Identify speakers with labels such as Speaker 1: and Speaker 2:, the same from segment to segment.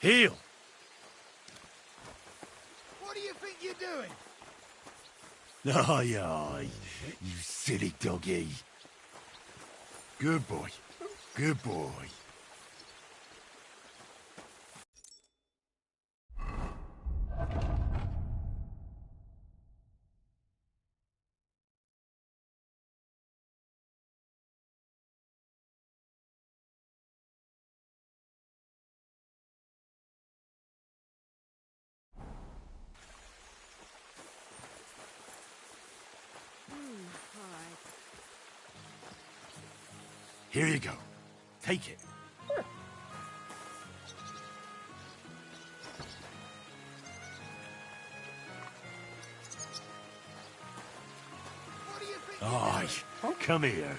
Speaker 1: Heel!
Speaker 2: What do you think you're doing?
Speaker 1: Aye, aye, you silly doggy. Good boy. Good boy.
Speaker 3: Hi.
Speaker 1: Here you go. Take it.
Speaker 2: What do you think
Speaker 1: Aye, come here.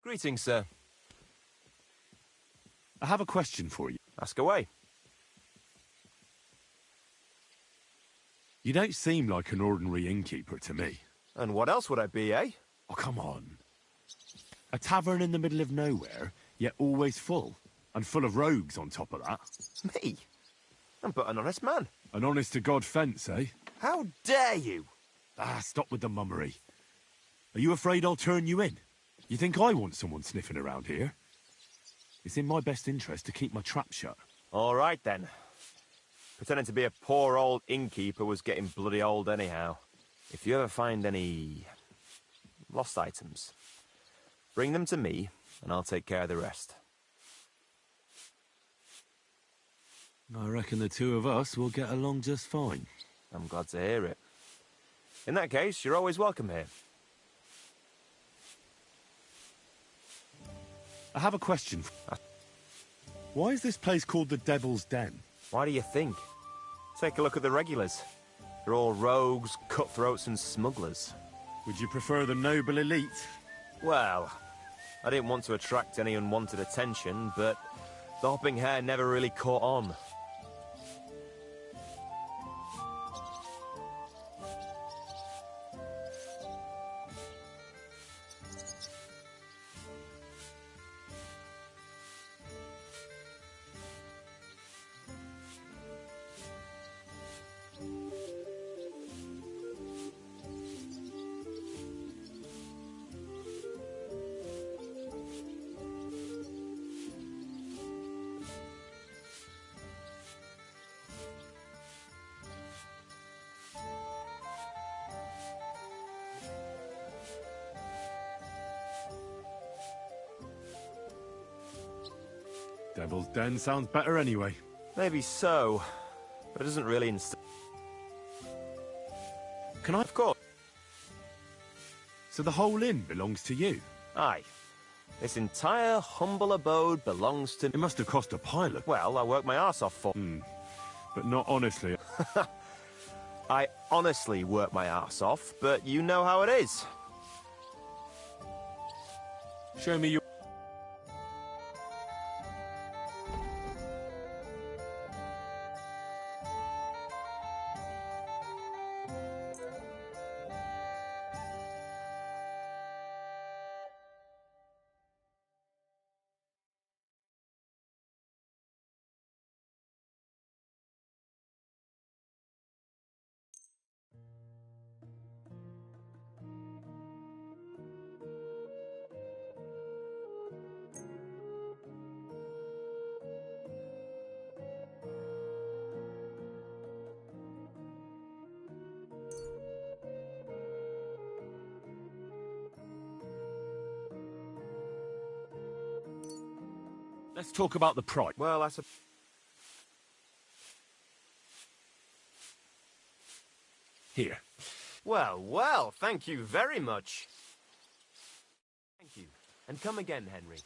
Speaker 4: Greetings, sir.
Speaker 1: I have a question for you.
Speaker 4: Ask away.
Speaker 1: You don't seem like an ordinary innkeeper to me.
Speaker 4: And what else would I be, eh?
Speaker 1: Oh, come on. A tavern in the middle of nowhere, yet always full. And full of rogues on top of that.
Speaker 4: Me? I'm but an honest man.
Speaker 1: An honest-to-God fence, eh?
Speaker 4: How dare you?
Speaker 1: Ah, stop with the mummery. Are you afraid I'll turn you in? You think I want someone sniffing around here? It's in my best interest to keep my trap shut.
Speaker 4: All right, then. Pretending to be a poor old innkeeper was getting bloody old anyhow. If you ever find any lost items, bring them to me, and I'll take care of the rest.
Speaker 1: I reckon the two of us will get along just fine.
Speaker 4: I'm glad to hear it. In that case, you're always welcome here.
Speaker 1: I have a question. Why is this place called the Devil's Den?
Speaker 4: Why do you think? Take a look at the regulars. They're all rogues, cutthroats, and smugglers.
Speaker 1: Would you prefer the noble elite?
Speaker 4: Well, I didn't want to attract any unwanted attention, but the hopping hair never really caught on.
Speaker 1: Devil's Den sounds better anyway.
Speaker 4: Maybe so, but it doesn't really
Speaker 1: Can I?
Speaker 4: Of course.
Speaker 1: So the whole inn belongs to you?
Speaker 4: Aye. This entire humble abode belongs to...
Speaker 1: It must have cost a pile of...
Speaker 4: Well, I worked my arse off for...
Speaker 1: But not honestly.
Speaker 4: I honestly work my arse off, but you know how it is.
Speaker 1: Show me your... Let's talk about the price.
Speaker 4: Well, I suppose...
Speaker 1: Here.
Speaker 4: Well, thank you very much. Thank you. And come again, Henry.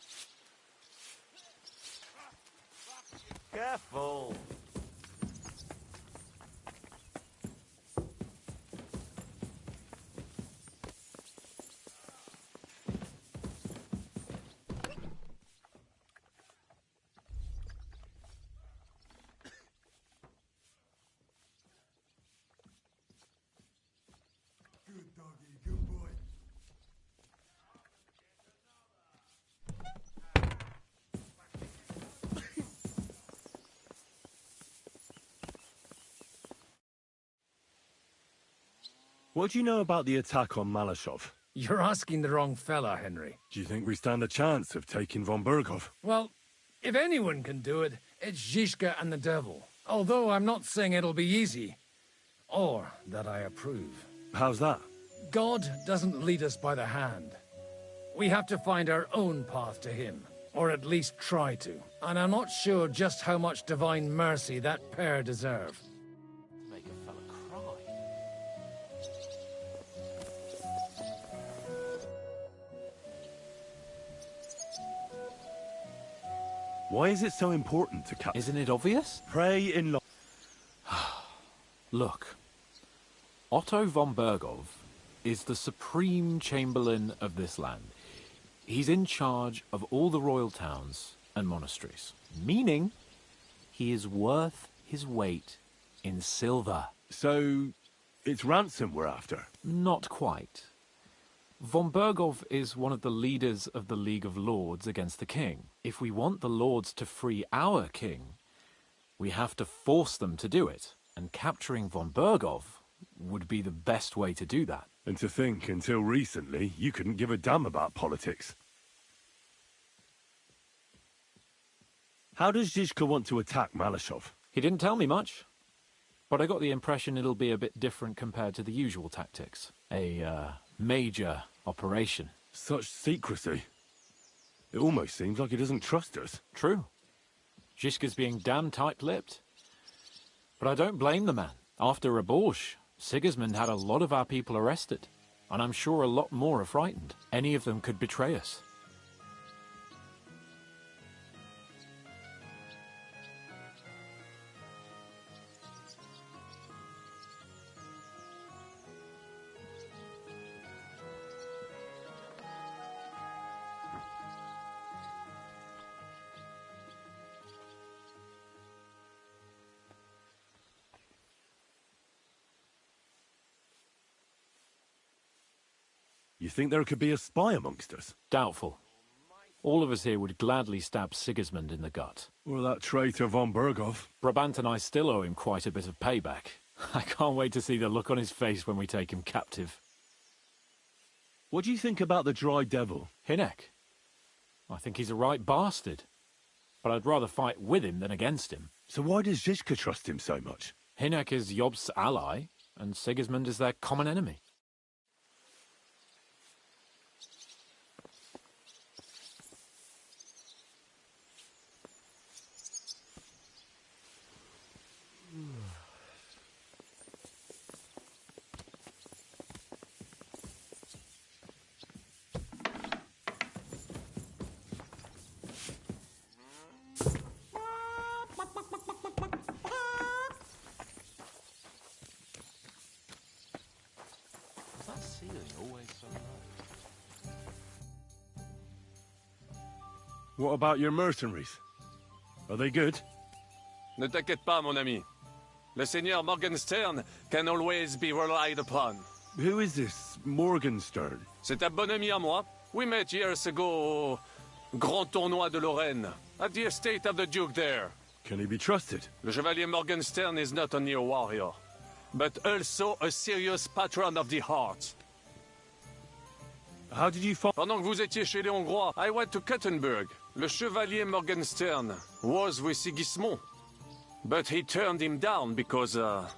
Speaker 4: Careful.
Speaker 2: doggy, good boy.
Speaker 1: What do you know about the attack on Malashov?
Speaker 5: You're asking the wrong fella, Henry.
Speaker 1: Do you think we stand a chance of taking von Berghoff?
Speaker 5: Well, if anyone can do it, it's Zizka and the devil. Although I'm not saying it'll be easy. Or that I approve.
Speaker 1: How's that?
Speaker 5: God doesn't lead us by the hand. We have to find our own path to him. Or at least try to. And I'm not sure just how much divine mercy that pair deserve.
Speaker 4: Make a fella cry.
Speaker 1: Why is it so important to cut?
Speaker 6: Isn't it obvious?
Speaker 1: Pray in lo-
Speaker 6: Look, Otto von Berghoff is the supreme chamberlain of this land. He's in charge of all the royal towns and monasteries, meaning he is worth his weight in silver.
Speaker 1: So, it's ransom we're after?
Speaker 6: Not quite. Von Berghoff is one of the leaders of the League of Lords against the king. If we want the lords to free our king, we have to force them to do it. And capturing von Berghoff would be the best way to do that.
Speaker 1: And to think, until recently, you couldn't give a damn about politics. How does Zizka want to attack Malashov?
Speaker 6: He didn't tell me much, but I got the impression it'll be a bit different compared to the usual tactics. A major operation.
Speaker 1: Such secrecy. It almost seems like he doesn't trust us.
Speaker 6: True. Zizka's being damn tight-lipped. But I don't blame the man. After Raborsch, Sigismund had a lot of our people arrested, and I'm sure a lot more are frightened. Any of them could betray us.
Speaker 1: You think there could be a spy amongst us?
Speaker 6: Doubtful. All of us here would gladly stab Sigismund in the gut.
Speaker 1: Or that traitor von Berghoff?
Speaker 6: Brabant and I still owe him quite a bit of payback. I can't wait to see the look on his face when we take him captive.
Speaker 1: What do you think about the Dry Devil?
Speaker 6: Hinek. I think he's a right bastard. But I'd rather fight with him than against him.
Speaker 1: So why does Zizka trust him so much?
Speaker 6: Hinek is Job's ally, and Sigismund is their common enemy.
Speaker 1: What about your mercenaries? Are they good?
Speaker 7: Ne t'inquiète pas, mon ami. Le Seigneur Morgenstern can always be relied upon.
Speaker 1: Who is this Morgenstern?
Speaker 7: C'est un bon ami à moi. We met years ago au Grand Tournoi de Lorraine, at the estate of the Duke there.
Speaker 1: Can he be trusted?
Speaker 7: Le Chevalier Morgenstern is not only a warrior, but also a serious patron of the heart.
Speaker 1: How did you find...
Speaker 7: Pendant que vous étiez chez les Hongrois, I went to Kettenberg. Le Chevalier Morgenstern was with Sigismund, but he turned him down because, le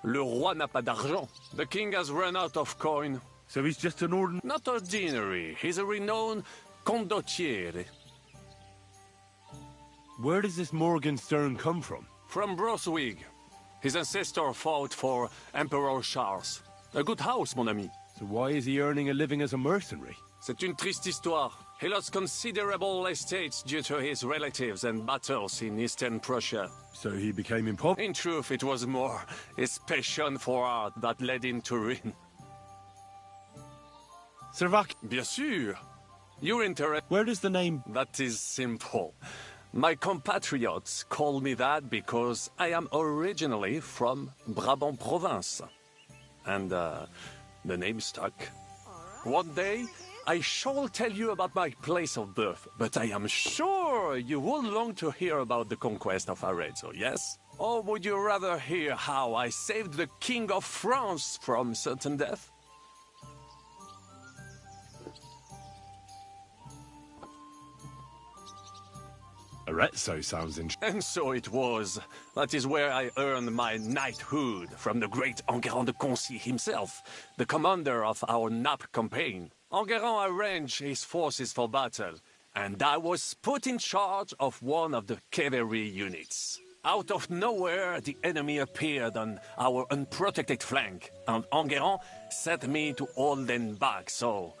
Speaker 7: roi n'a pas d'argent. The king has run out of coin.
Speaker 1: So he's just an ordinary...
Speaker 7: Not ordinary, he's a renowned condottiere.
Speaker 1: Where does this Morgenstern come from?
Speaker 7: From Brunswick. His ancestor fought for Emperor Charles. A good house, mon ami.
Speaker 1: So why is he earning a living as a mercenary?
Speaker 7: C'est une triste histoire. He lost considerable estates due to his relatives and battles in Eastern Prussia.
Speaker 1: So he became impossible?
Speaker 7: In truth, it was more his passion for art that led him to ruin.
Speaker 1: Servak...
Speaker 7: Bien sûr. You're interested.
Speaker 1: Where does the name...
Speaker 7: That is simple. My compatriots call me that because I am originally from Brabant province. And, The name stuck. One day, I shall tell you about my place of birth, but I am sure you will long to hear about the conquest of Arezzo, yes? Or would you rather hear how I saved the King of France from certain death?
Speaker 1: Arezzo sounds interesting.
Speaker 7: And so it was. That is where I earned my knighthood from the great Enguerrand de Concy himself, the commander of our Naples campaign. Enguerrand arranged his forces for battle, and I was put in charge of one of the cavalry units. Out of nowhere, the enemy appeared on our unprotected flank, and Enguerrand set me to hold them back, so...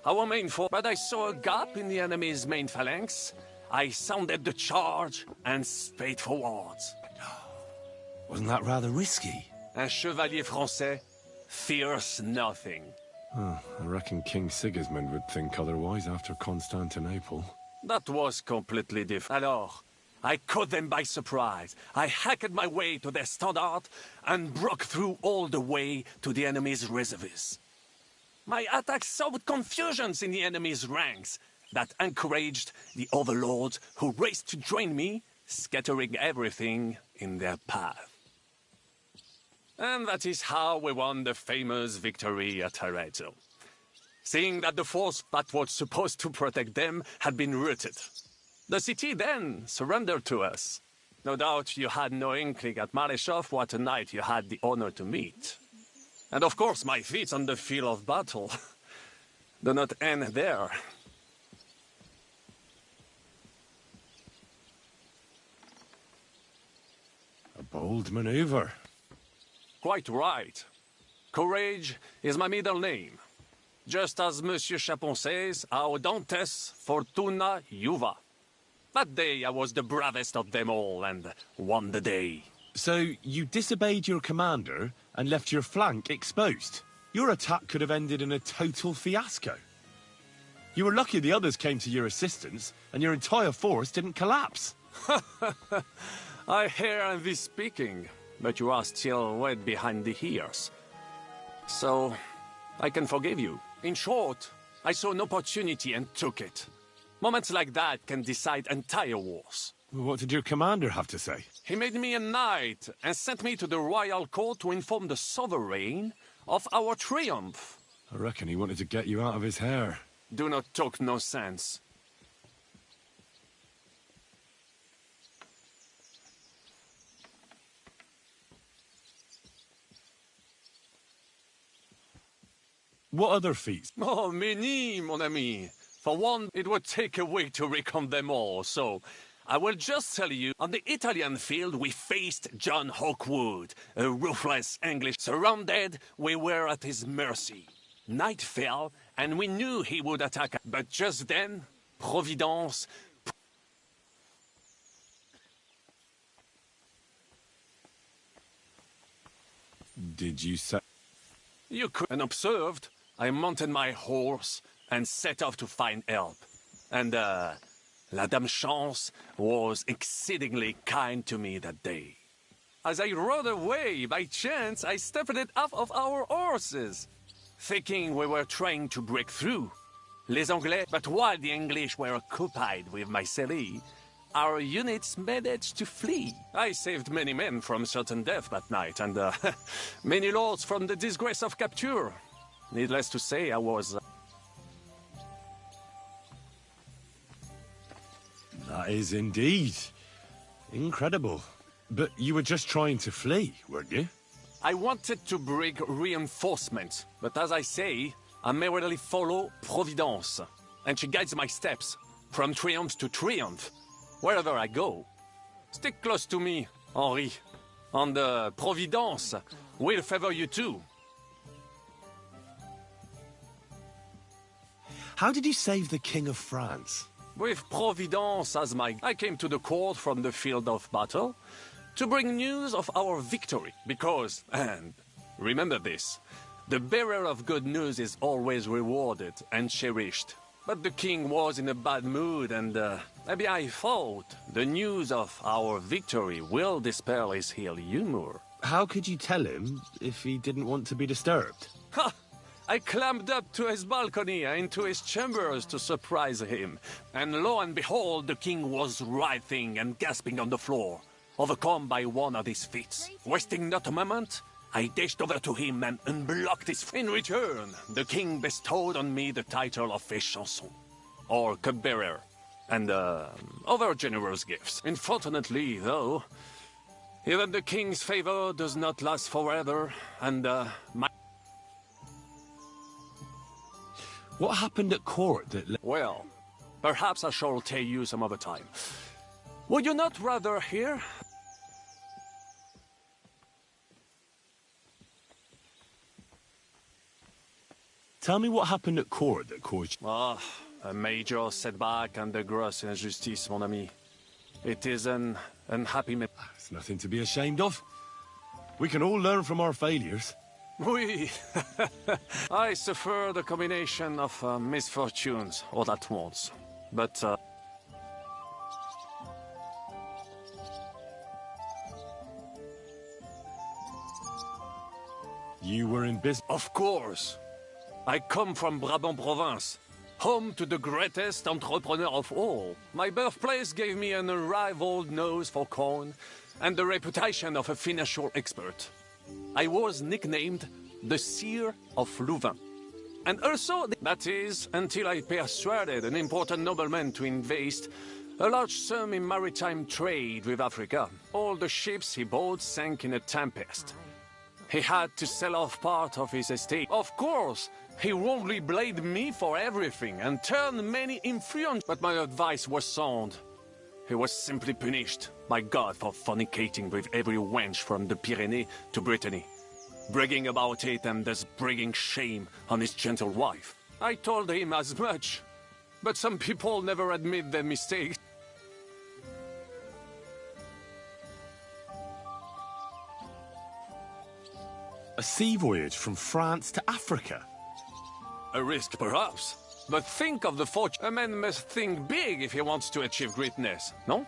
Speaker 7: Our main force... But I saw a gap in the enemy's main phalanx. I sounded the charge and sped forwards.
Speaker 1: Wasn't that rather risky?
Speaker 7: Un chevalier français fears nothing.
Speaker 1: I reckon King Sigismund would think otherwise after Constantinople.
Speaker 7: That was completely different. Alors, I caught them by surprise. I hacked my way to their standard and broke through all the way to the enemy's reservoirs. My attack sowed confusions in the enemy's ranks that encouraged the overlords who raced to join me, scattering everything in their path. And that is how we won the famous victory at Arezzo. Seeing that the force that was supposed to protect them had been routed. The city then surrendered to us. No doubt you had no inkling at Maleshov what a knight you had the honor to meet. And of course my feats on the field of battle do not end there.
Speaker 1: A bold maneuver.
Speaker 7: Quite right. Courage is my middle name. Just as Monsieur Chapon says, Audantes Fortuna Juva. That day I was the bravest of them all and won the day.
Speaker 1: So, you disobeyed your commander and left your flank exposed. Your attack could have ended in a total fiasco. You were lucky the others came to your assistance and your entire force didn't collapse.
Speaker 7: I hear envy speaking, but you are still wet behind the ears. So, I can forgive you. In short, I saw an opportunity and took it. Moments like that can decide entire wars.
Speaker 1: What did your commander have to say?
Speaker 7: He made me a knight and sent me to the royal court to inform the sovereign of our triumph.
Speaker 1: I reckon he wanted to get you out of his hair.
Speaker 7: Do not talk nonsense.
Speaker 1: What other feats?
Speaker 7: Oh, many, mon ami. For one, it would take a week to recount them all, so I will just tell you, on the Italian field we faced John Hawkwood, a ruthless English. Surrounded, we were at his mercy. Night fell, and we knew he would attack, but just then, Providence...
Speaker 1: Did you say...
Speaker 7: You could and observed, I mounted my horse and set off to find help. And, La Dame Chance was exceedingly kind to me that day. As I rode away, by chance, I stepped off of our horses, thinking we were trying to break through. Les Anglais, but while the English were occupied with Myceli, our units managed to flee. I saved many men from certain death that night, and many lords from the disgrace of capture. Needless to say, I was...
Speaker 1: That is indeed incredible. But you were just trying to flee, weren't you?
Speaker 7: I wanted to bring reinforcements, but as I say, I merely follow Providence, and she guides my steps, from triumph to triumph, wherever I go. Stick close to me, Henri, and Providence will favor you too.
Speaker 1: How did you save the King of France?
Speaker 7: With Providence as my... I came to the court from the field of battle to bring news of our victory, because, and remember this, the bearer of good news is always rewarded and cherished. But the king was in a bad mood, and maybe I thought the news of our victory will dispel his ill humor.
Speaker 1: How could you tell him if he didn't want to be disturbed?
Speaker 7: Ha! I climbed up to his balcony and into his chambers to surprise him. And lo and behold, the king was writhing and gasping on the floor, overcome by one of his fits. Wasting not a moment, I dashed over to him and unblocked his... In return, the king bestowed on me the title of a chanson, or cupbearer, and other generous gifts. Unfortunately, though, even the king's favor does not last forever, and my...
Speaker 1: What happened at court that...
Speaker 7: Well, perhaps I shall tell you some other time. Would you not rather hear?
Speaker 1: Tell me what happened at court that caused...
Speaker 7: Ah, a major setback and a gross injustice, mon ami. It is an unhappy...
Speaker 1: It's nothing to be ashamed of. We can all learn from our failures.
Speaker 7: Oui. I suffered a combination of misfortunes all at once. But,
Speaker 1: You were in business...
Speaker 7: of course. I come from Brabant province, home to the greatest entrepreneur of all. My birthplace gave me an unrivaled nose for coin and the reputation of a financial expert. I was nicknamed the Seer of Louvain. And also, that is, until I persuaded an important nobleman to invest a large sum in maritime trade with Africa. All the ships he bought sank in a tempest. He had to sell off part of his estate. Of course, he wrongly blamed me for everything and turned many influence. But my advice was sound. He was simply punished by God for fornicating with every wench from the Pyrenees to Brittany, bragging about it and thus bringing shame on his gentle wife. I told him as much, but some people never admit their mistakes.
Speaker 1: A sea voyage from France to Africa.
Speaker 7: A risk, perhaps. But think of the fortune. A man must think big if he wants to achieve greatness, no?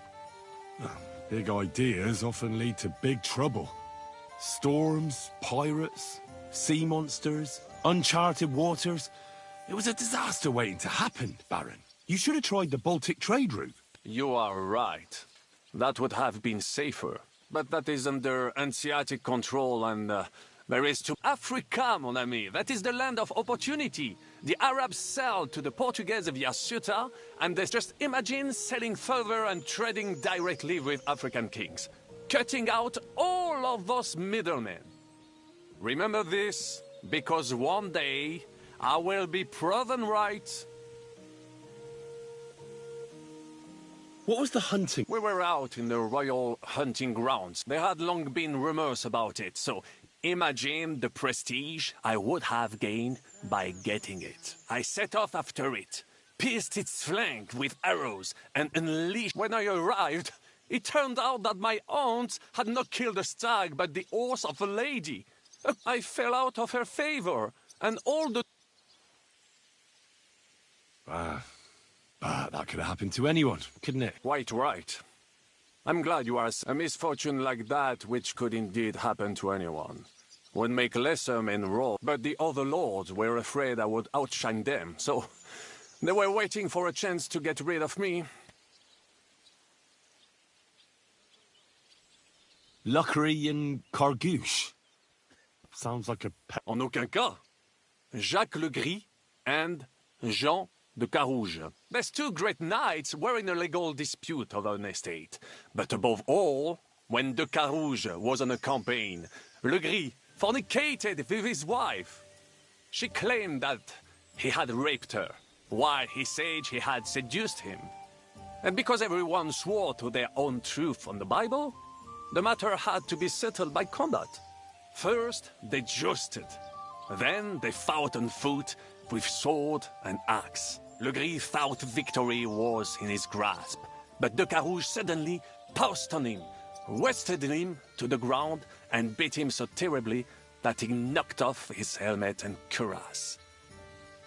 Speaker 1: Big ideas often lead to big trouble. Storms, pirates, sea monsters, uncharted waters. It was a disaster waiting to happen, Baron. You should have tried the Baltic trade route.
Speaker 7: You are right. That would have been safer. But that is under Hanseatic control and there is to... Africa, mon ami. That is the land of opportunity. The Arabs sell to the Portuguese via Ceuta, and they just imagine selling further and trading directly with African kings, cutting out all of those middlemen. Remember this, because one day I will be proven right.
Speaker 1: What was the hunting?
Speaker 7: We were out in the royal hunting grounds. There had long been rumors about it, so imagine the prestige I would have gained by getting it. I set off after it, pierced its flank with arrows, and unleashed. When I arrived, it turned out that my aunt had not killed a stag, but the horse of a lady. I fell out of her favor, and all the...
Speaker 1: That could have happened to anyone, couldn't it?
Speaker 7: Quite right. I'm glad you are... A misfortune like that, which could indeed happen to anyone, would make lesser men roll. But the other lords were afraid I would outshine them, so they were waiting for a chance to get rid of me.
Speaker 1: Luckery and Cargouche. Sounds like a...
Speaker 7: En aucun cas. Jacques le Gris and Jean de Carouge. These two great knights were in a legal dispute over an estate. But above all, when de Carouge was on a campaign, Le Gris fornicated with his wife. She claimed that he had raped her, while he said he had seduced him. And because everyone swore to their own truth on the Bible, the matter had to be settled by combat. First, they jousted. Then they fought on foot with sword and axe. Le Gris thought victory was in his grasp, but de Carouge suddenly pounced on him, wrested him to the ground, and beat him so terribly that he knocked off his helmet and cuirass.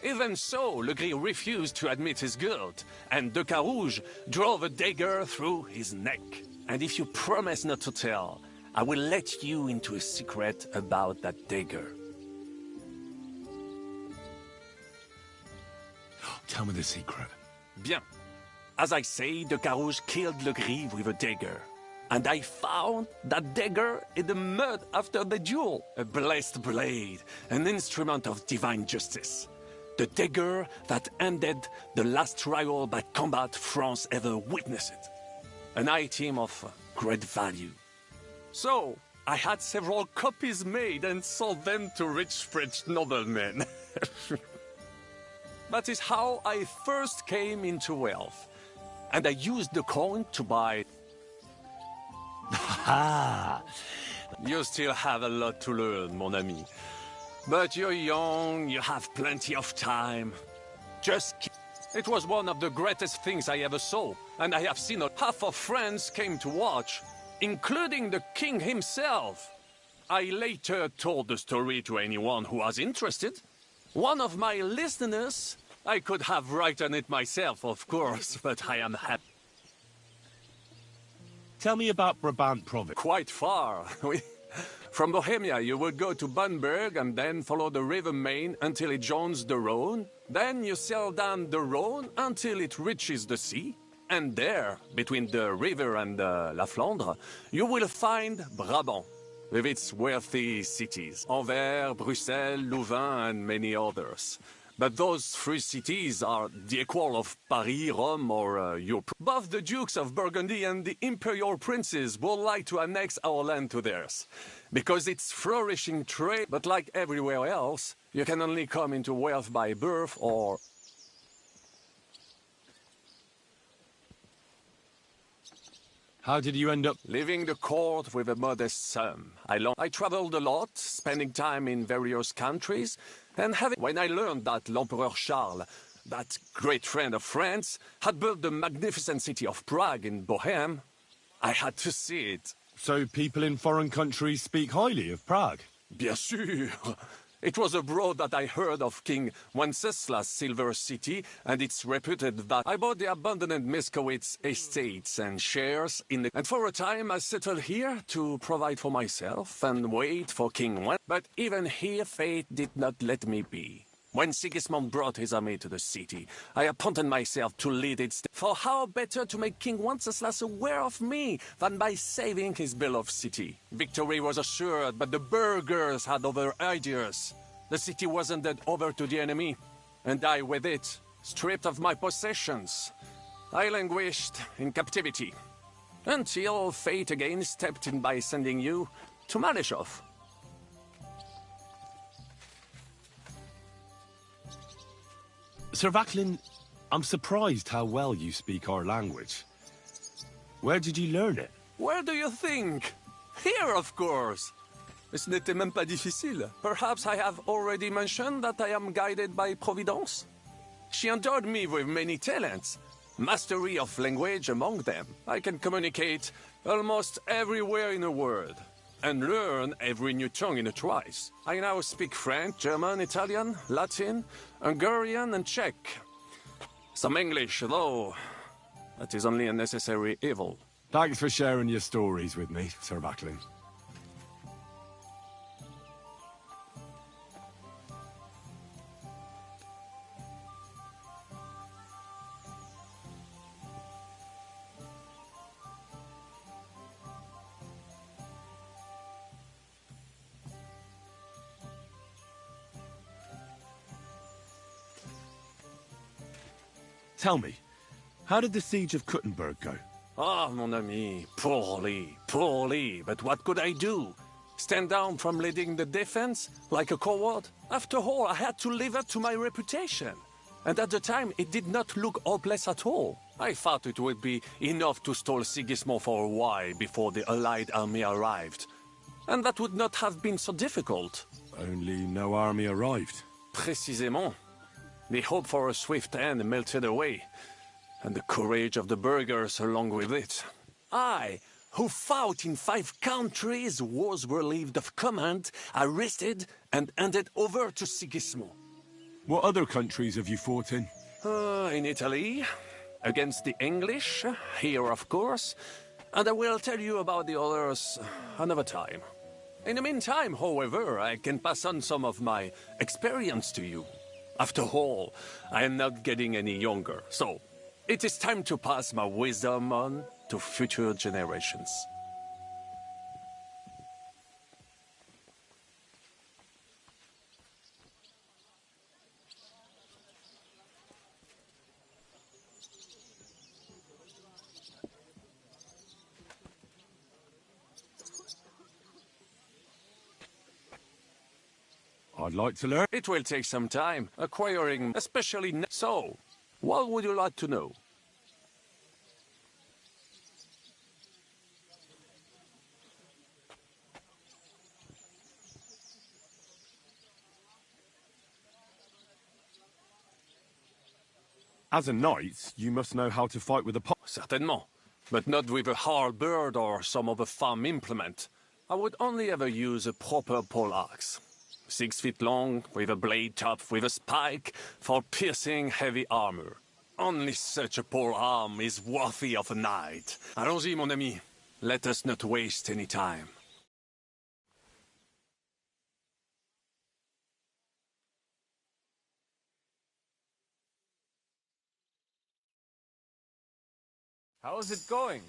Speaker 7: Even so, Le Gris refused to admit his guilt, and de Carouge drove a dagger through his neck. And if you promise not to tell, I will let you into a secret about that dagger.
Speaker 1: Tell me the secret.
Speaker 7: Bien. As I say, the Carouge killed Le Grive with a dagger. And I found that dagger in the mud after the duel. A blessed blade, an instrument of divine justice. The dagger that ended the last trial by combat France ever witnessed. An item of great value. So, I had several copies made and sold them to rich French noblemen. That is how I first came into wealth. And I used the coin to buy...
Speaker 1: Ah!
Speaker 7: You still have a lot to learn, mon ami. But you're young, you have plenty of time. Just keep... It was one of the greatest things I ever saw, and I have seen half of France came to watch, including the king himself. I later told the story to anyone who was interested. One of my listeners, I could have written it myself, of course, but I am happy.
Speaker 1: Tell me about Brabant province.
Speaker 7: Quite far. From Bohemia, you would go to Bamberg and then follow the river Main until it joins the Rhone. Then you sail down the Rhone until it reaches the sea. And there, between the river and La Flandre, you will find Brabant, with its wealthy cities. Anvers, Bruxelles, Louvain, and many others. But those three cities are the equal of Paris, Rome, or Europe. Both the Dukes of Burgundy and the imperial princes would like to annex our land to theirs, because it's flourishing trade, but like everywhere else, you can only come into wealth by birth or...
Speaker 1: How did you end up...
Speaker 7: Leaving the court with a modest sum. I traveled a lot, spending time in various countries, and when I learned that l'Empereur Charles, that great friend of France, had built the magnificent city of Prague in Bohème, I had to see it.
Speaker 1: So people in foreign countries speak highly of Prague?
Speaker 7: Bien sûr. It was abroad that I heard of King Wenceslaus' Silver City, and it's reputed that I bought the abandoned Miskowitz estates and shares in the... And for a time I settled here to provide for myself and wait for King Wen. But even here fate did not let me be. When Sigismund brought his army to the city, I appointed myself to lead its... For how better to make King Wenceslas aware of me than by saving his beloved city? Victory was assured, but the burghers had other ideas. The city was handed over to the enemy, and I with it, stripped of my possessions. I languished in captivity, until fate again stepped in by sending you to Malishov.
Speaker 1: Sir Vaclin, I'm surprised how well you speak our language. Where did you learn it?
Speaker 7: Where do you think? Here, of course. Ce n'était même pas difficile. Perhaps I have already mentioned that I am guided by Providence? She endowed me with many talents, mastery of language among them. I can communicate almost everywhere in the world, and learn every new tongue in a trice. I now speak French, German, Italian, Latin, Hungarian, and Czech. Some English, though that is only a necessary evil.
Speaker 1: Thanks for sharing your stories with me, Sir Vaclin. Tell me, how did the siege of Kuttenberg go?
Speaker 7: Ah, mon ami, poorly, poorly. But what could I do? Stand down from leading the defense like a coward? After all, I had to live up to my reputation. And at the time, it did not look hopeless at all. I thought it would be enough to stall Sigismund for a while before the Allied army arrived. And that would not have been so difficult.
Speaker 1: Only no army arrived.
Speaker 7: Précisément. The hope for a swift end melted away, and the courage of the burghers along with it. I, who fought in 5 countries, was relieved of command, arrested, and handed over to Sigismund.
Speaker 1: What other countries have you fought in?
Speaker 7: In Italy, against the English, here of course, and I will tell you about the others another time. In the meantime, however, I can pass on some of my experience to you. After all, I am not getting any younger, so it is time to pass my wisdom on to future generations.
Speaker 1: I'd like to learn.
Speaker 7: It will take some time, acquiring, especially so. What would you like to know?
Speaker 1: As a knight, you must know how to fight with a pot.
Speaker 7: Certainement, but not with a halberd or some other farm implement. I would only ever use a proper poleaxe. 6 feet long, with a blade top with a spike, for piercing heavy armor. Only such a pole arm is worthy of a knight. Allons-y, mon ami. Let us not waste any time.
Speaker 6: How is it going?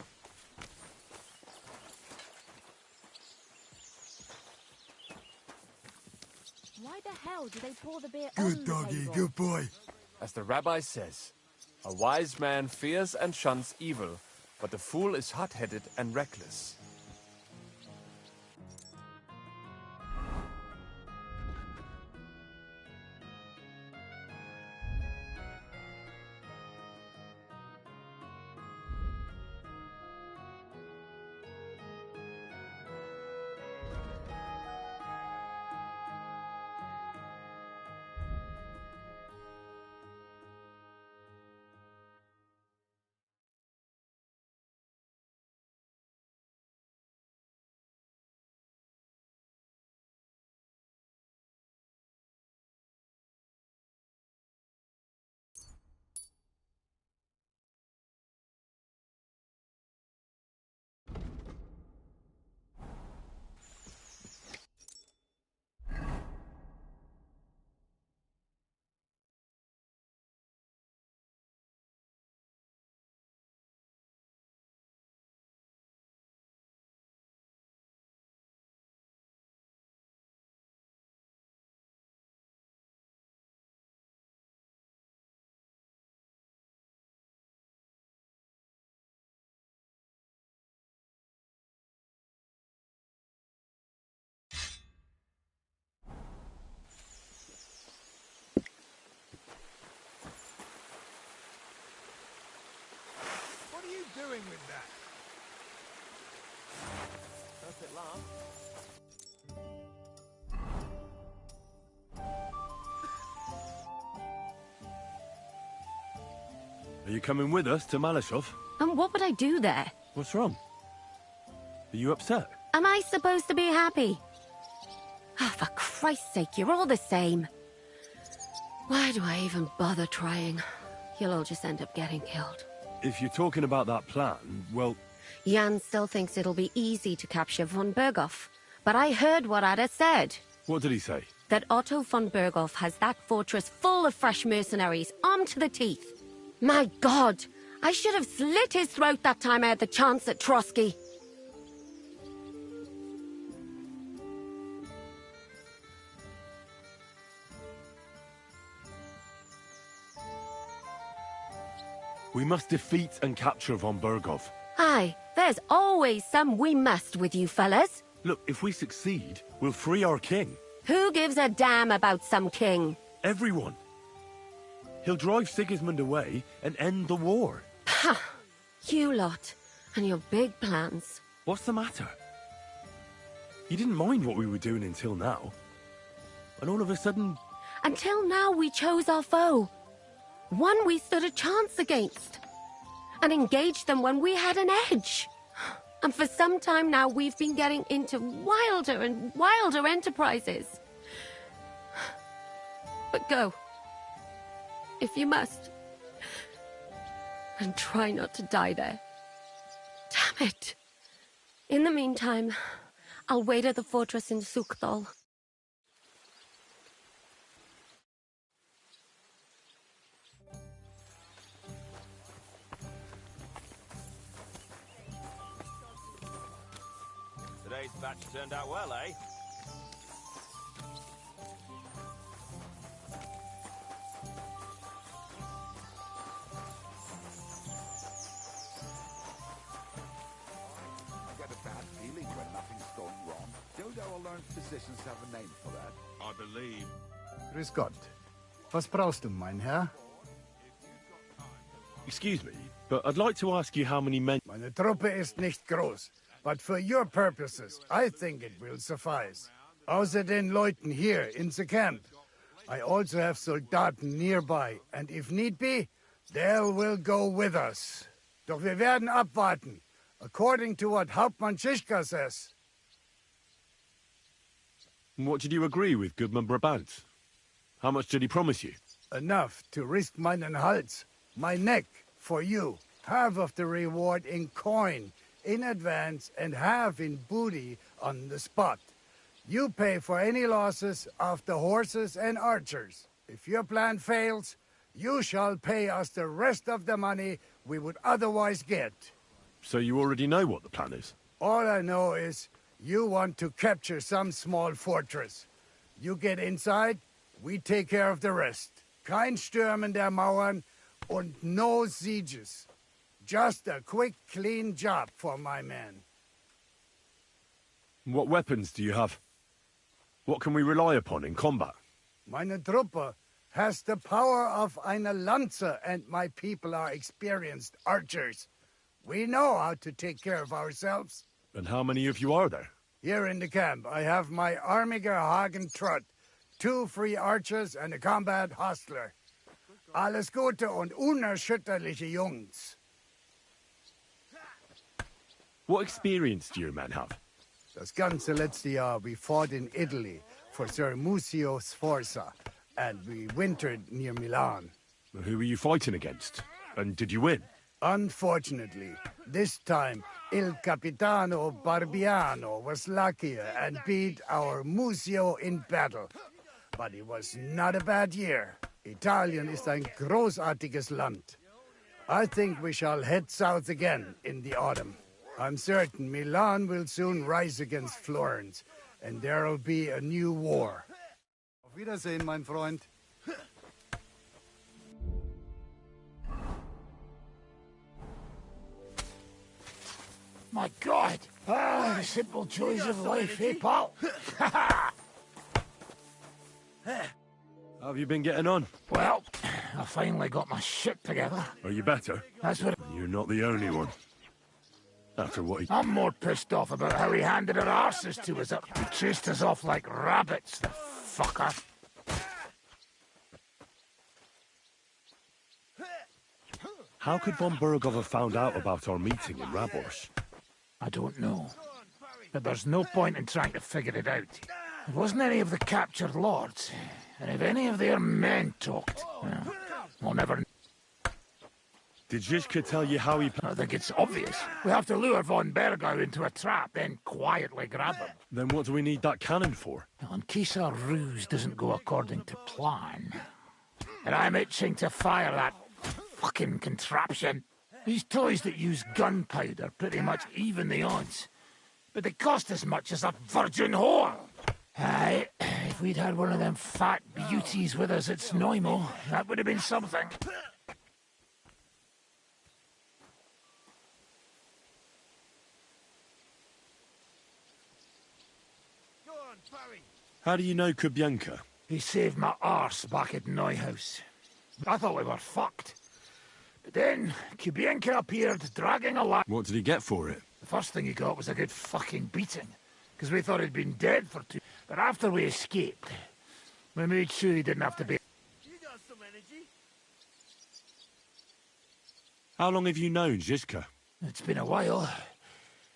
Speaker 3: Why the hell do they pour the beer on
Speaker 2: Good
Speaker 3: the
Speaker 2: doggy,
Speaker 3: table?
Speaker 2: good boy.
Speaker 6: As the rabbi says, a wise man fears and shuns evil, but a fool is hot-headed and reckless.
Speaker 2: What are you doing with that?
Speaker 6: Perfect laugh.
Speaker 1: Are you coming with us to Malashov?
Speaker 3: And what would I do there?
Speaker 1: What's wrong? Are you upset?
Speaker 3: Am I supposed to be happy? Ah, for Christ's sake, you're all the same. Why do I even bother trying? You'll all just end up getting killed.
Speaker 1: If you're talking about that plan, well,
Speaker 3: Jan still thinks it'll be easy to capture von Berghoff. But I heard what Ada said.
Speaker 1: what did he say?
Speaker 3: That Otto von Berghoff has that fortress full of fresh mercenaries, armed to the teeth. My God! I should have slit his throat that time I had the chance at Trotsky.
Speaker 1: We must defeat and capture von Berghoff.
Speaker 3: Aye, there's always some we must with you fellas.
Speaker 1: Look, if we succeed, we'll free our king.
Speaker 3: Who gives a damn about some king?
Speaker 1: Everyone. He'll drive Sigismund away and end the war.
Speaker 3: Ha! You lot, and your big plans.
Speaker 1: What's the matter? You didn't mind what we were doing until now. And all of a sudden,
Speaker 3: Until now we chose our foe. One we stood a chance against. And engaged them when we had an edge. And for some time now we've been getting into wilder and wilder enterprises. But go. If you must. And try not to die there. Damn it. In the meantime, I'll wait at the fortress in Sukdal.
Speaker 4: Today's batch turned out well, eh?
Speaker 2: I get a bad feeling when nothing's going wrong. Don't our learned physicians have a name for that?
Speaker 1: I believe.
Speaker 8: Grüß Gott. Was brauchst du, mein Herr?
Speaker 1: Excuse me, but I'd like to ask you how many men...
Speaker 8: Meine Truppe ist nicht groß, but for your purposes, I think it will suffice. Außer den Leuten here in the camp. I also have Soldaten nearby, and if need be, they will go with us. Doch wir werden abwarten, according to what Hauptmann Schischka says.
Speaker 1: What did you agree with Goodman Brabant? How much did he promise you?
Speaker 8: Enough to risk meinen Hals, my neck, for you. Half of the reward in coin, in advance, and half in booty on the spot. You pay for any losses of the horses and archers. If your plan fails, you shall pay us the rest of the money we would otherwise get.
Speaker 1: So you already know what the plan is?
Speaker 8: All I know is you want to capture some small fortress. You get inside, we take care of the rest. Kein Stürmen der Mauern und no sieges. Just a quick, clean job for my men.
Speaker 1: What weapons do you have? What can we rely upon in combat?
Speaker 8: Meine Truppe has the power of eine Lanze, and my people are experienced archers. We know how to take care of ourselves.
Speaker 1: And how many of you are there?
Speaker 8: Here in the camp, I have my Armiger Hagen Trott, 2 free archers and a combat hostler. Alles Gute und unerschütterliche Jungs.
Speaker 1: What experience do your men have?
Speaker 8: Das ganze letzte Jahr we fought in Italy for Sir Musio Sforza, and we wintered near Milan.
Speaker 1: Who were you fighting against? And did you win?
Speaker 8: Unfortunately, this time Il Capitano Barbiano was luckier and beat our Musio in battle. But it was not a bad year. Italien ist ein großartiges Land. I think we shall head south again in the autumn. I'm certain Milan will soon rise against Florence, and there'll be a new war. Auf Wiedersehen, mein Freund.
Speaker 5: My God! Ah, the simple joys of life, eh, pal?
Speaker 1: How have you been getting on?
Speaker 5: Well, I finally got my shit together.
Speaker 1: Are you better?
Speaker 5: That's what...
Speaker 1: You're not the only one. After what he...
Speaker 5: I'm more pissed off about how he handed our arses to us up. He chased us off like rabbits, the fucker.
Speaker 1: How could von Burgov have found out about our meeting in Rabors?
Speaker 5: I don't know. But there's no point in trying to figure it out. It wasn't any of the captured lords. And if any of their men talked, well, we'll never...
Speaker 1: Did Zizka tell you how he...
Speaker 5: I think it's obvious. We have to lure von Bergau into a trap, then quietly grab him.
Speaker 1: Then what do we need that cannon for?
Speaker 5: Well, in case our ruse doesn't go according to plan. And I'm itching to fire that fucking contraption. These toys that use gunpowder pretty much even the odds. But they cost as much as a virgin whore. Aye, if we'd had one of them fat beauties with us at Snoimo, that would have been something.
Speaker 1: How do you know Kubienka?
Speaker 5: He saved my arse back at Neuhaus. I thought we were fucked. But then, Kubienka appeared, dragging a line.
Speaker 1: What did he get for it?
Speaker 5: The first thing he got was a good fucking beating, because we thought he'd been dead for 2... But after we escaped, we made sure he didn't have to be...
Speaker 2: You got some energy.
Speaker 1: How long have you known Zizka?
Speaker 5: It's been a while.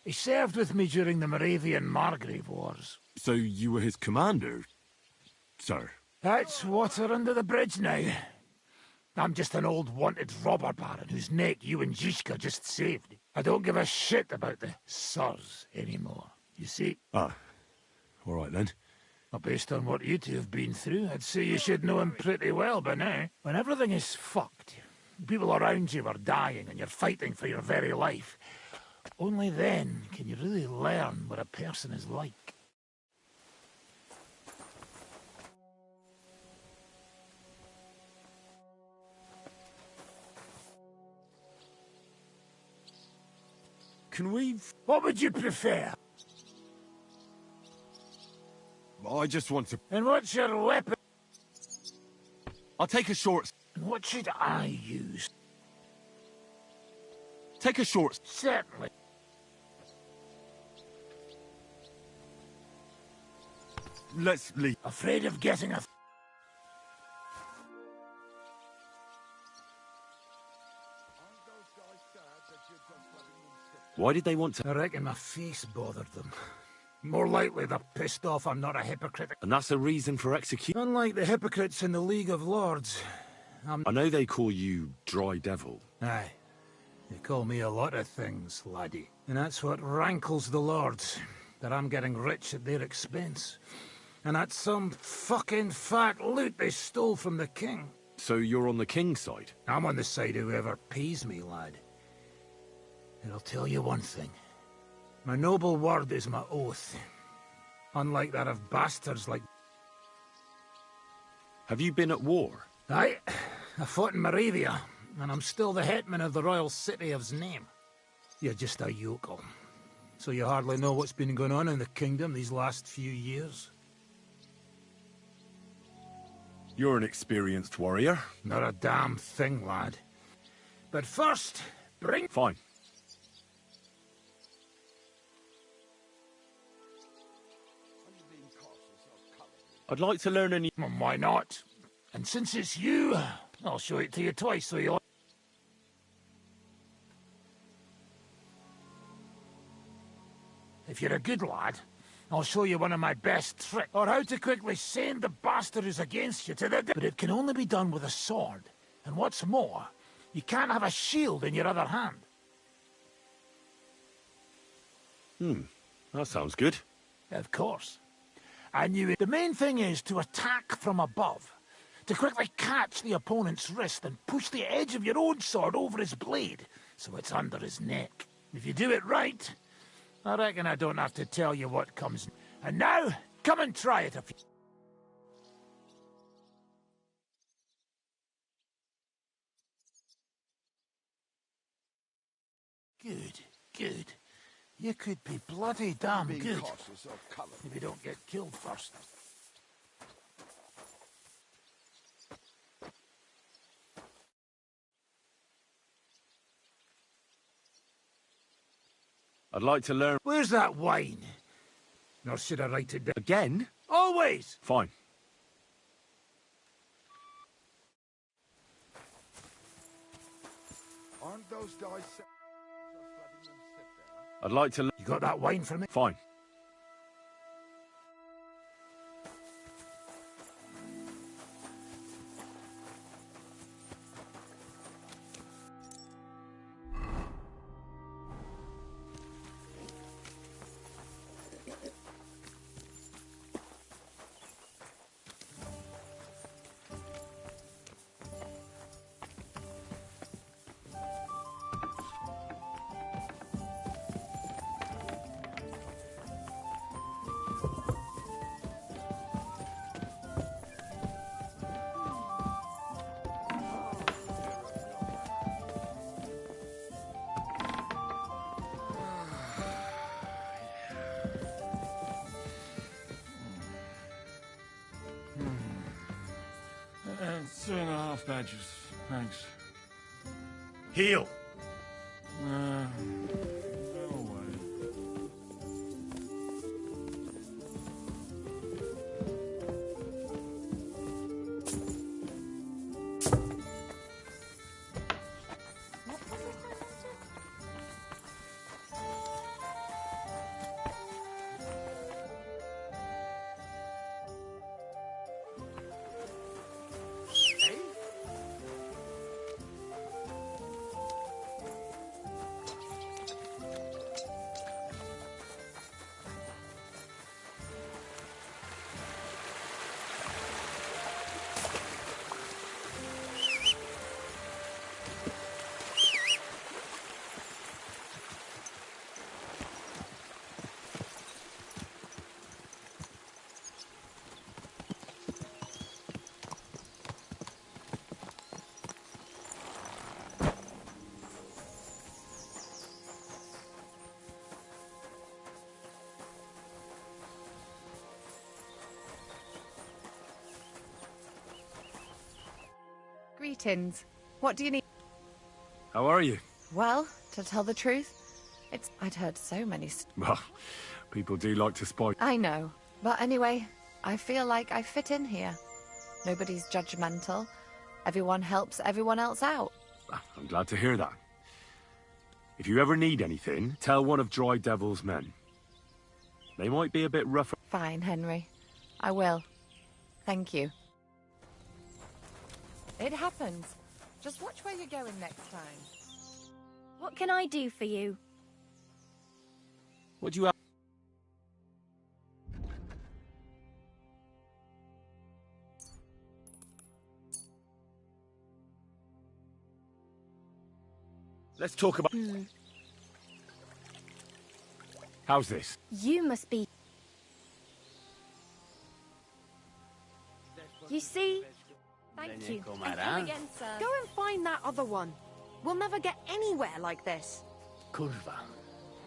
Speaker 5: He served with me during the Moravian-Margrave Wars.
Speaker 1: So you were his commander, sir?
Speaker 5: That's water under the bridge now. I'm just an old wanted robber baron whose neck you and Zizka just saved. I don't give a shit about the sirs anymore, you see?
Speaker 1: Ah, all right then.
Speaker 5: Well, based on what you two have been through, I'd say you should know him pretty well by now. When everything is fucked, people around you are dying and you're fighting for your very life.
Speaker 9: Only then can you really learn what a person is like.
Speaker 1: Can we...
Speaker 9: What would you prefer?
Speaker 1: I just want to...
Speaker 9: And what's your weapon?
Speaker 1: I'll take a short...
Speaker 9: And what should I use?
Speaker 1: Take a short...
Speaker 9: Certainly.
Speaker 1: Let's leave.
Speaker 9: Afraid of getting a...
Speaker 1: Why did they want to...
Speaker 9: I reckon my face bothered them. More likely they're pissed off I'm not a hypocrite.
Speaker 1: And that's a reason for execution?
Speaker 9: Unlike the hypocrites in the League of Lords,
Speaker 1: I know they call you Dry Devil.
Speaker 9: Aye. They call me a lot of things, laddie. And that's what rankles the Lords. That I'm getting rich at their expense. And that's some fucking fat loot they stole from the king.
Speaker 1: So you're on the king's side?
Speaker 9: I'm on the side of whoever pays me, lad. And I'll tell you one thing. My noble word is my oath. Unlike that of bastards like...
Speaker 1: Have you been at war?
Speaker 9: Aye. I fought in Moravia, and I'm still the hetman of the royal city of Znaim. You're just a yokel. So you hardly know what's been going on in the kingdom these last few years?
Speaker 1: You're an experienced warrior.
Speaker 9: Not a damn thing, lad. But first, bring...
Speaker 1: Fine. I'd like to learn any...
Speaker 9: Why not? And since it's you, I'll show it to you twice so you'll... If you're a good lad, I'll show you one of my best tricks, or how to quickly send the bastard who's against you to the... But it can only be done with a sword. And what's more, you can't have a shield in your other hand.
Speaker 1: That sounds good.
Speaker 9: Of course. I knew it. The main thing is to attack from above. To quickly catch the opponent's wrist and push the edge of your own sword over his blade, so it's under his neck. If you do it right, I reckon I don't have to tell you what comes. And now, come and try it a few... Good, good. You could be bloody damn good. If you don't get killed first.
Speaker 1: I'd like to learn...
Speaker 9: Where's that wine? Nor should I write it down?
Speaker 1: Again?
Speaker 9: Always!
Speaker 1: Fine.
Speaker 2: Aren't those guys...
Speaker 1: I'd like to...
Speaker 9: You got that wine for me?
Speaker 1: Fine.
Speaker 10: Two and a half badges. Thanks.
Speaker 1: Heal!
Speaker 10: Go away.
Speaker 11: Greetings. What do you need?
Speaker 1: How are you?
Speaker 11: Well, to tell the truth, I'd heard so many
Speaker 1: Well, people do like to spy.
Speaker 11: I know. But anyway, I feel like I fit in here. Nobody's judgmental. Everyone helps everyone else out.
Speaker 1: I'm glad to hear that. If you ever need anything, tell one of Dry Devil's men. They might be a bit rough.
Speaker 11: Fine, Henry. I will. Thank you. It happens. Just watch where you're going next time.
Speaker 12: What can I do for you?
Speaker 1: What do you have? Let's talk about... How's this?
Speaker 12: You must be... You see? Thank you. And come again, sir.
Speaker 13: Go and find that other one. We'll never get anywhere like this.
Speaker 14: Kurwa.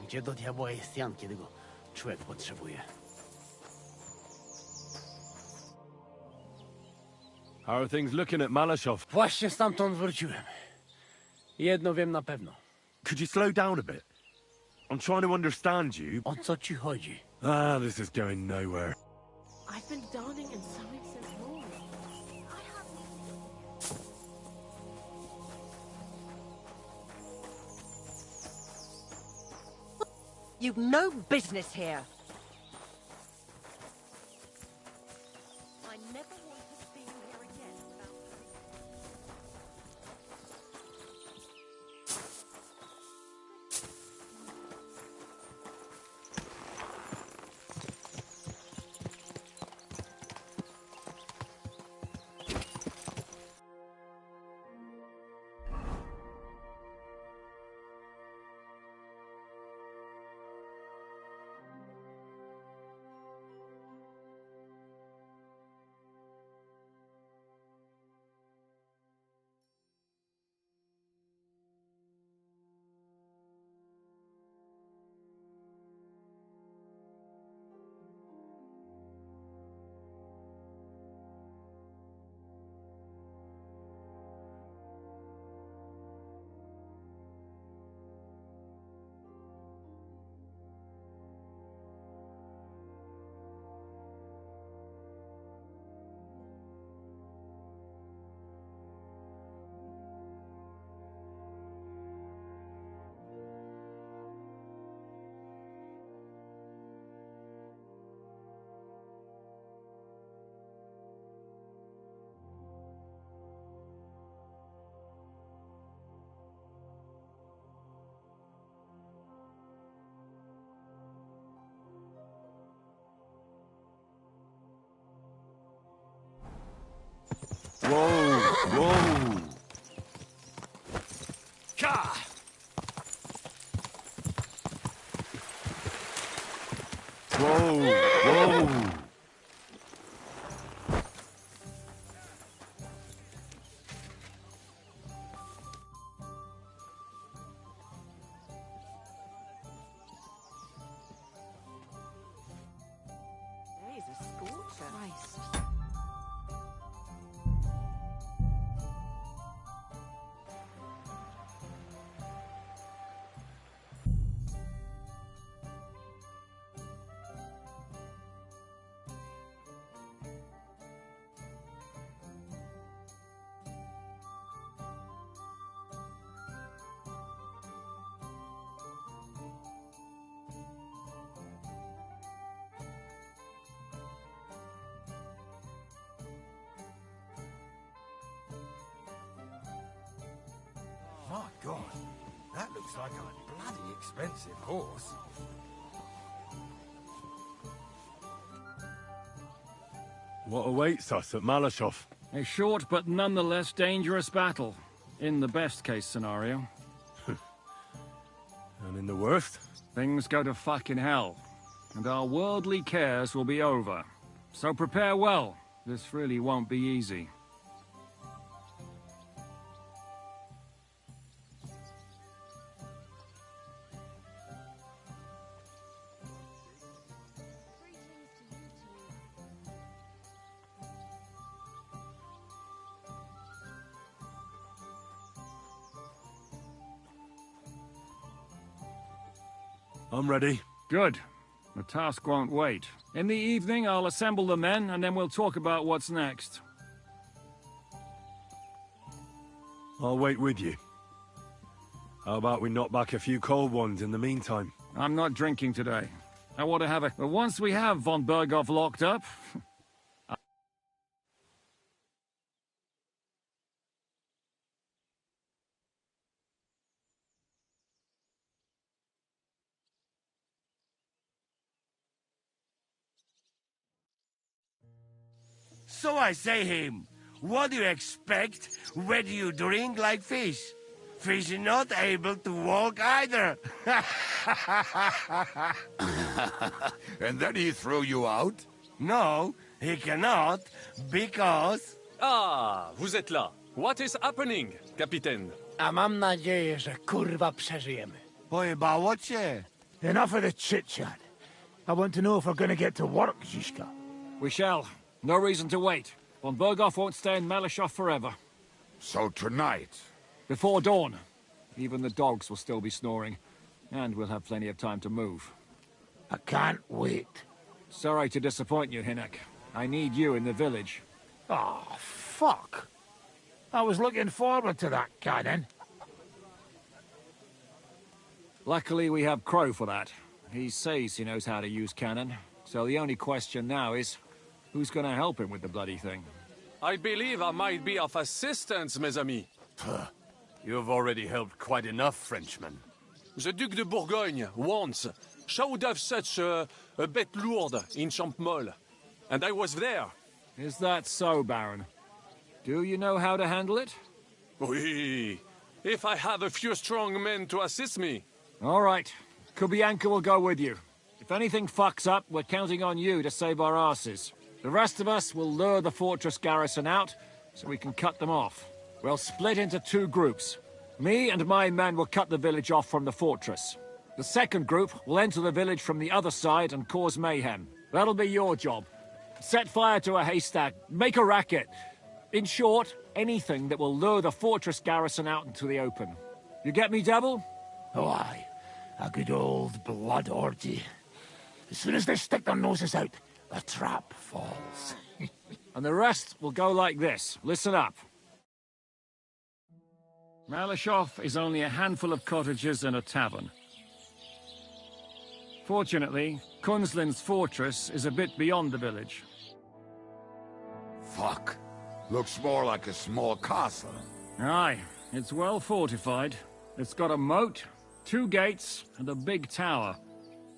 Speaker 14: Gdzie do diabła jest Jan, kiedy go człowiek potrzebuje?
Speaker 1: How are things looking at Malashov?
Speaker 14: Właśnie stamtąd wróciłem. Jedno wiem na pewno.
Speaker 1: Could you slow down a bit? I'm trying to understand you.
Speaker 14: O co ci chodzi?
Speaker 1: This is going nowhere.
Speaker 13: I've been darning and sewing since morning. You've no business here. I never want to see you here again without...
Speaker 1: Whoa, whoa. Ka! Whoa, whoa.
Speaker 13: He's a scorcher. Christ.
Speaker 2: My God, that looks like a bloody expensive horse.
Speaker 1: What awaits us at Malashov?
Speaker 10: A short but nonetheless dangerous battle, in the best case scenario.
Speaker 1: And in the worst?
Speaker 10: Things go to fucking hell, and our worldly cares will be over. So prepare well. This really won't be easy.
Speaker 1: I'm ready.
Speaker 10: Good. The task won't wait. In the evening, I'll assemble the men, and then we'll talk about what's next.
Speaker 1: I'll wait with you. How about we knock back a few cold ones in the meantime?
Speaker 10: I'm not drinking today. I want to have a... But once we have von Berghoff locked up...
Speaker 15: So I say him, what do you expect when you drink like fish? Fish is not able to walk either.
Speaker 2: And then he threw you out?
Speaker 15: No, he cannot, because...
Speaker 7: Ah, vous êtes là. What is happening, Capitaine?
Speaker 9: A mam nadzieję, że kurwa przeżyjemy.
Speaker 15: Pojebało cię.
Speaker 9: Enough of the chit-chat. I want to know if we're gonna get to work, Zizka.
Speaker 10: We shall. No reason to wait. Von Berghoff won't stay in Malishov forever.
Speaker 2: So tonight?
Speaker 10: Before dawn. Even the dogs will still be snoring. And we'll have plenty of time to move.
Speaker 9: I can't wait.
Speaker 10: Sorry to disappoint you, Hinnek. I need you in the village.
Speaker 9: Oh, fuck. I was looking forward to that cannon.
Speaker 10: Luckily, we have Crow for that. He says he knows how to use cannon. So the only question now is, who's gonna help him with the bloody thing?
Speaker 7: I believe I might be of assistance, mes amis.
Speaker 16: You've already helped quite enough, Frenchman.
Speaker 7: The Duc de Bourgogne, once, showed off such a bête lourde in Champmol. And I was there.
Speaker 10: Is that so, Baron? Do you know how to handle it?
Speaker 7: Oui. If I have a few strong men to assist me.
Speaker 10: All right. Kubianka will go with you. If anything fucks up, we're counting on you to save our asses. The rest of us will lure the fortress garrison out, so we can cut them off. We'll split into two groups. Me and my men will cut the village off from the fortress. The second group will enter the village from the other side and cause mayhem. That'll be your job. Set fire to a haystack, make a racket. In short, anything that will lure the fortress garrison out into the open. You get me, Devil?
Speaker 9: Oh, aye. A good old blood orgy. As soon as they stick their noses out, the trap falls.
Speaker 10: And the rest will go like this. Listen up. Malishov is only a handful of cottages and a tavern. Fortunately, Kunzlin's fortress is a bit beyond the village.
Speaker 2: Fuck. Looks more like a small castle.
Speaker 10: Aye, it's well fortified. It's got a moat, 2 gates, and a big tower.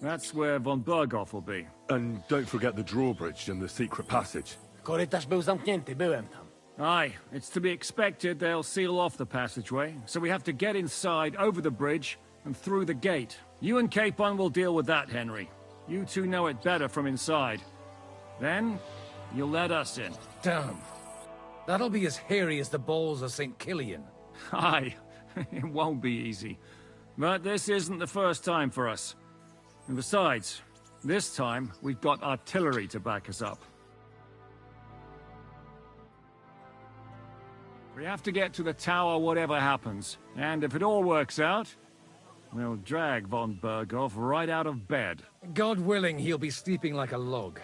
Speaker 10: That's where von Berghoff will be.
Speaker 1: And don't forget the drawbridge and the secret passage.
Speaker 14: Korytarz był zamknięty, byłem tam.
Speaker 10: Aye, it's to be expected they'll seal off the passageway, so we have to get inside, over the bridge, and through the gate. You and Capon will deal with that, Henry. You two know it better from inside. Then, you'll let us in.
Speaker 5: Damn. That'll be as hairy as the balls of St. Killian.
Speaker 10: Aye, it won't be easy. But this isn't the first time for us. And besides, this time we've got artillery to back us up. We have to get to the tower whatever happens. And if it all works out, we'll drag von Berghoff right out of bed.
Speaker 5: God willing, he'll be sleeping like a log.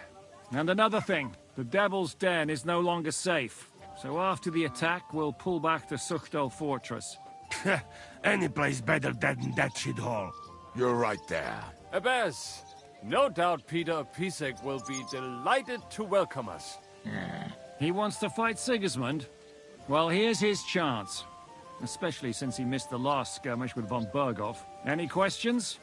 Speaker 10: And another thing, the Devil's Den is no longer safe. So after the attack, we'll pull back to Suchtal Fortress.
Speaker 15: Any place better than that shithole.
Speaker 2: You're right there.
Speaker 16: Abbas, no doubt Peter Pisek will be delighted to welcome us.
Speaker 10: He wants to fight Sigismund? Well, here's his chance. Especially since he missed the last skirmish with von Berghoff. Any questions?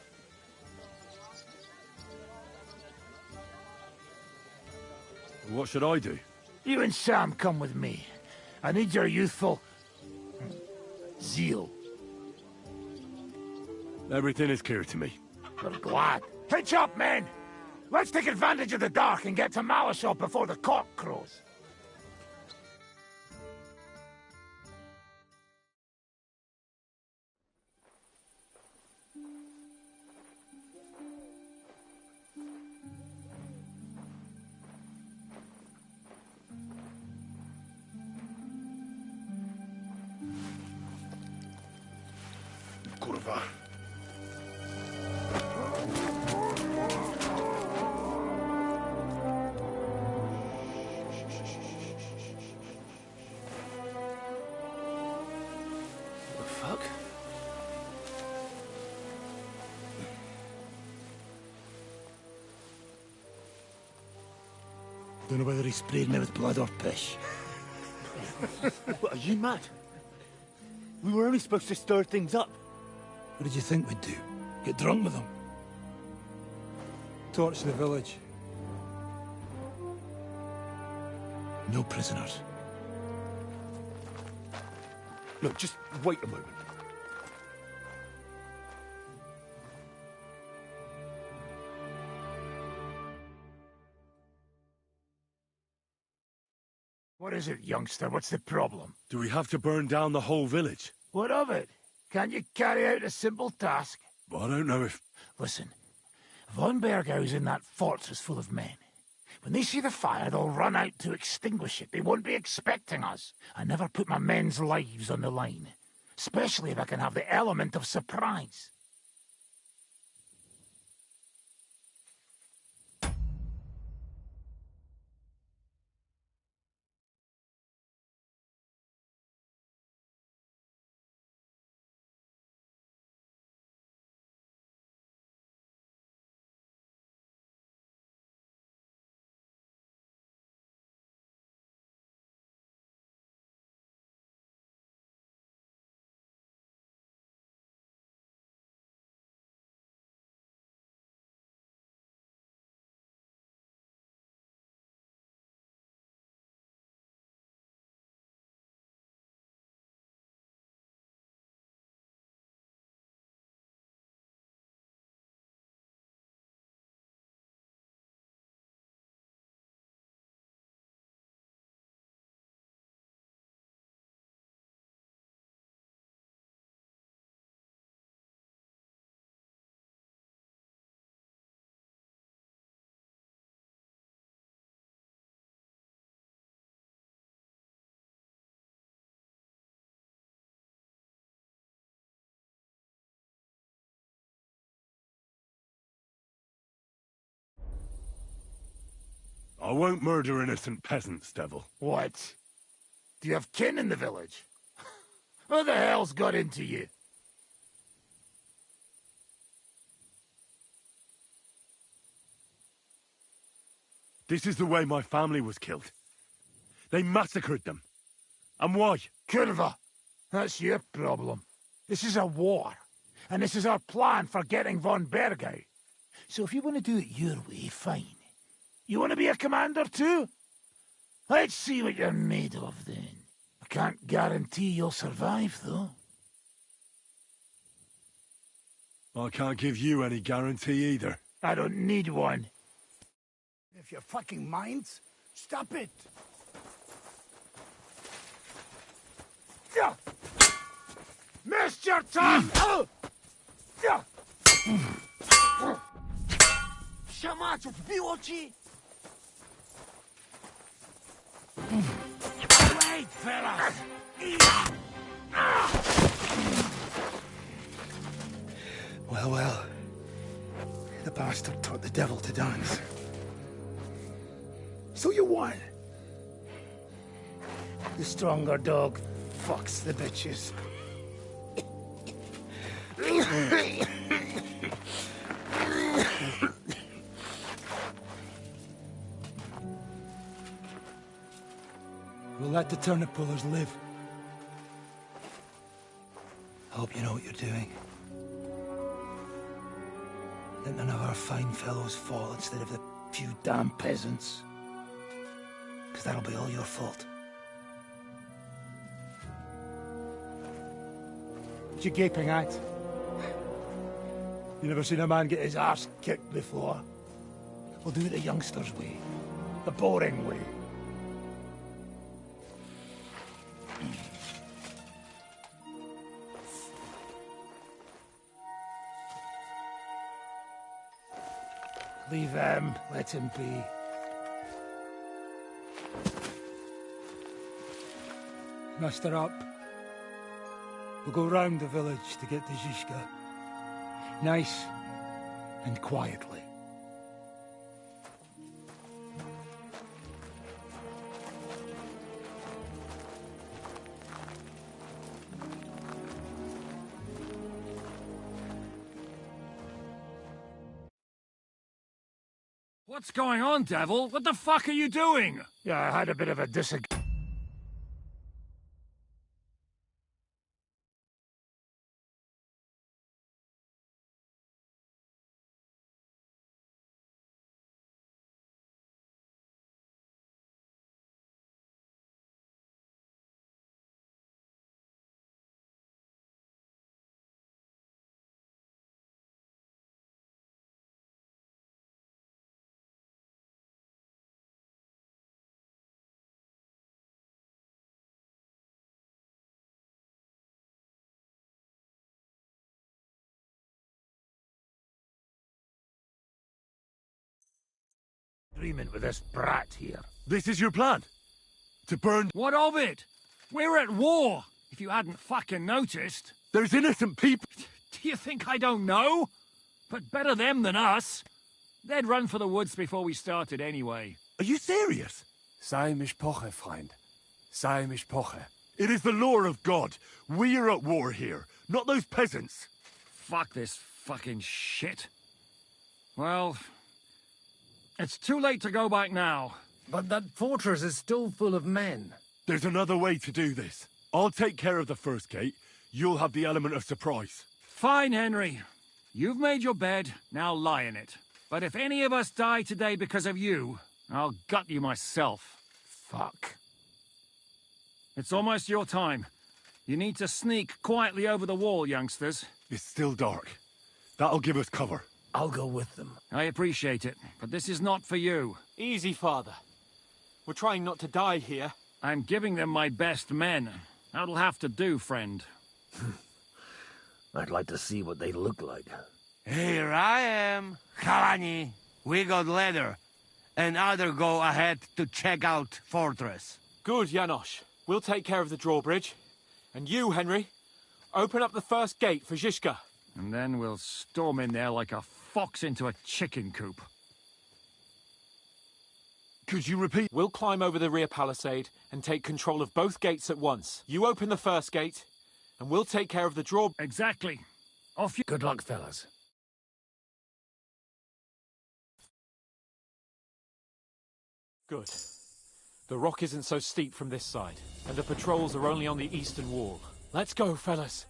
Speaker 1: What should I do?
Speaker 9: You and Sam come with me. I need your youthful... zeal.
Speaker 1: Everything is clear to me.
Speaker 9: We're glad. Hitch up, men! Let's take advantage of the dark and get to Malishov before the cock crows.
Speaker 1: Kurwa.
Speaker 9: Don't know whether he sprayed me with blood or piss.
Speaker 17: What, are you mad? We were only supposed to stir things up.
Speaker 9: What did you think we'd do? Get drunk with them? Torch the village. No prisoners.
Speaker 17: Look, just wait a moment.
Speaker 9: What is it, youngster? What's the problem?
Speaker 1: Do we have to burn down the whole village?
Speaker 9: What of it? Can't you carry out a simple task?
Speaker 1: Well, I don't know if...
Speaker 9: Listen, von Bergau's in that fortress full of men. When they see the fire, they'll run out to extinguish it. They won't be expecting us. I never put my men's lives on the line. Especially if I can have the element of surprise.
Speaker 1: I won't murder innocent peasants, Devil.
Speaker 9: What? Do you have kin in the village? Who the hell's got into you?
Speaker 1: This is the way my family was killed. They massacred them. And why?
Speaker 9: Kurva, that's your problem. This is a war, and this is our plan for getting von Bergau. So if you want to do it your way, fine. You want to be a commander too? Let's see what you're made of then. I can't guarantee you'll survive, though.
Speaker 1: I can't give you any guarantee either.
Speaker 9: I don't need one.
Speaker 8: If your fucking minds, stop it.
Speaker 9: Yeah. Missed your time! Yeah.
Speaker 15: Szamaczu, wbiło ci?
Speaker 9: Wait, fellas! Well, well. The bastard taught the devil to dance. So you won. The stronger dog fucks the bitches. We'll let the turnip pullers live. I hope you know what you're doing. Let none of our fine fellows fall instead of the few damn peasants. Because that'll be all your fault. What you gaping at? You never seen a man get his arse kicked before? We'll do it the youngsters' way. The boring way. Leave them, let him be. Muster up. We'll go round the village to get to Zizka. Nice and quietly.
Speaker 10: What's going on, Devil? What the fuck are you doing?
Speaker 9: Yeah, I had a bit of a disagreement. With this brat here.
Speaker 1: This is your plan? To burn...
Speaker 10: What of it? We're at war, if you hadn't fucking noticed.
Speaker 1: There's innocent people...
Speaker 10: Do you think I don't know? But better them than us. They'd run for the woods before we started anyway.
Speaker 1: Are you serious?
Speaker 7: Sei mishpoche, Freund. Sei mishpoche.
Speaker 1: It is the law of God. We are at war here, not those peasants.
Speaker 10: Fuck this fucking shit. Well... it's too late to go back now.
Speaker 5: But that fortress is still full of men.
Speaker 1: There's another way to do this. I'll take care of the first gate. You'll have the element of surprise.
Speaker 10: Fine, Henry. You've made your bed, now lie in it. But if any of us die today because of you, I'll gut you myself.
Speaker 5: Fuck.
Speaker 10: It's almost your time. You need to sneak quietly over the wall, youngsters.
Speaker 1: It's still dark. That'll give us cover.
Speaker 5: I'll go with them.
Speaker 10: I appreciate it, but this is not for you.
Speaker 6: Easy, Father. We're trying not to die here.
Speaker 10: I'm giving them my best men. That'll have to do, friend.
Speaker 14: I'd like to see what they look like.
Speaker 15: Here I am. Kalani, we got leather. And other go ahead to check out fortress.
Speaker 6: Good, Janosch. We'll take care of the drawbridge. And you, Henry, open up the first gate for Zizka.
Speaker 10: And then we'll storm in there like a fox into a chicken coop.
Speaker 1: Could you repeat?
Speaker 6: We'll climb over the rear palisade and take control of both gates at once. You open the first gate, and we'll take care of the draw...
Speaker 10: Exactly. Off you...
Speaker 5: Good luck, fellas.
Speaker 6: Good. The rock isn't so steep from this side, and the patrols are only on the eastern wall. Let's go, fellas.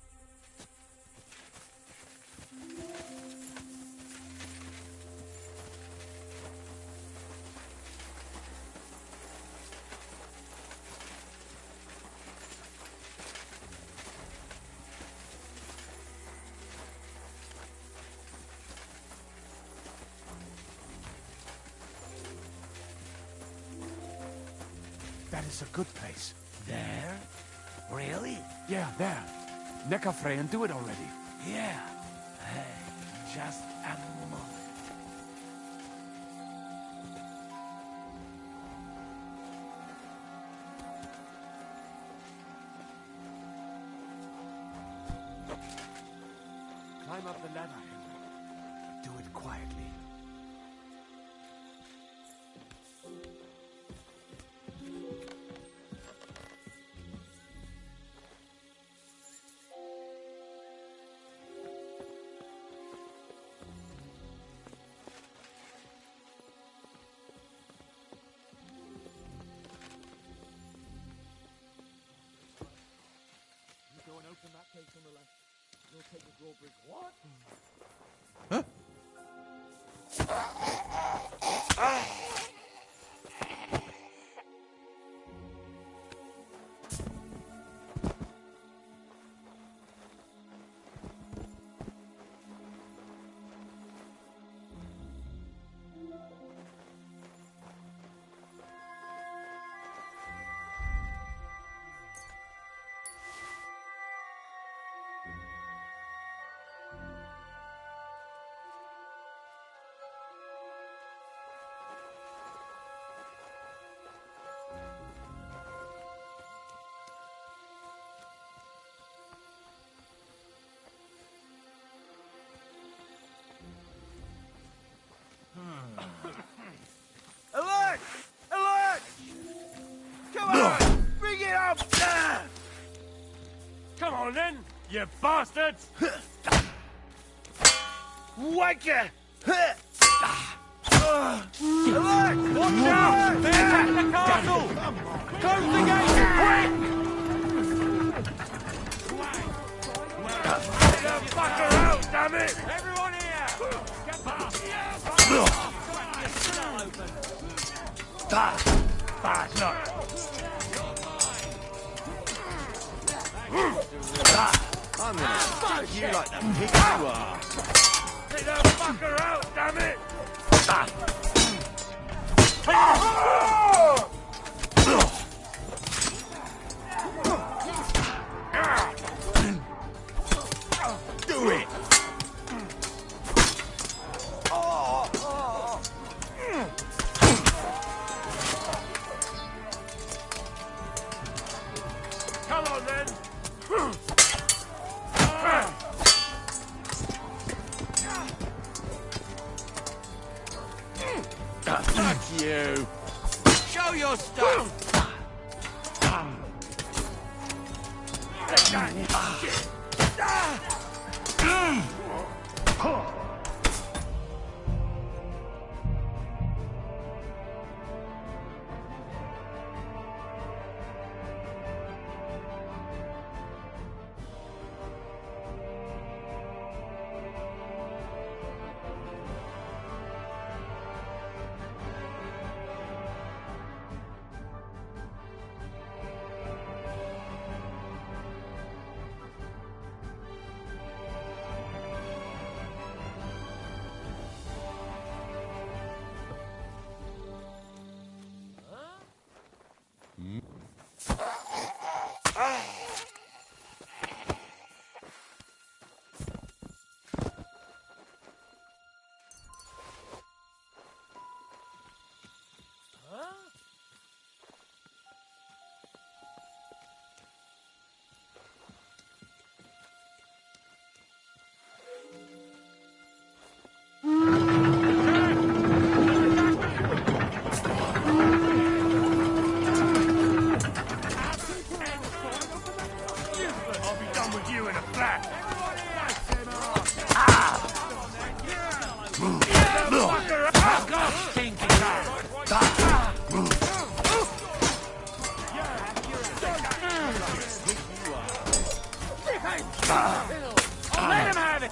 Speaker 9: That is a good place.
Speaker 15: There? Really?
Speaker 9: Yeah, there. Necafre and do it already.
Speaker 15: Yeah. Hey, just a moment.
Speaker 9: Climb up the ladder, Henry. Do it quietly. Open that gate on the left. You'll take the drawbridge. What?
Speaker 15: Alert! Alert! Come on! Bring it up!
Speaker 10: Come on, then, you bastards!
Speaker 15: Wanker! Watch out! They attack the castle! Close the gates, quick! Get the fucker out, damn it! Everyone here! Get past! Bad luck!
Speaker 4: I'm gonna stick you like the pig you are.
Speaker 15: Get the fucker out, damn it!
Speaker 4: Do it!
Speaker 15: Come on then!
Speaker 4: Fuck you! Show your stuff!
Speaker 15: I'll be done with you in a flash! Get the fucker out! Fuck off, stinky Let him have it!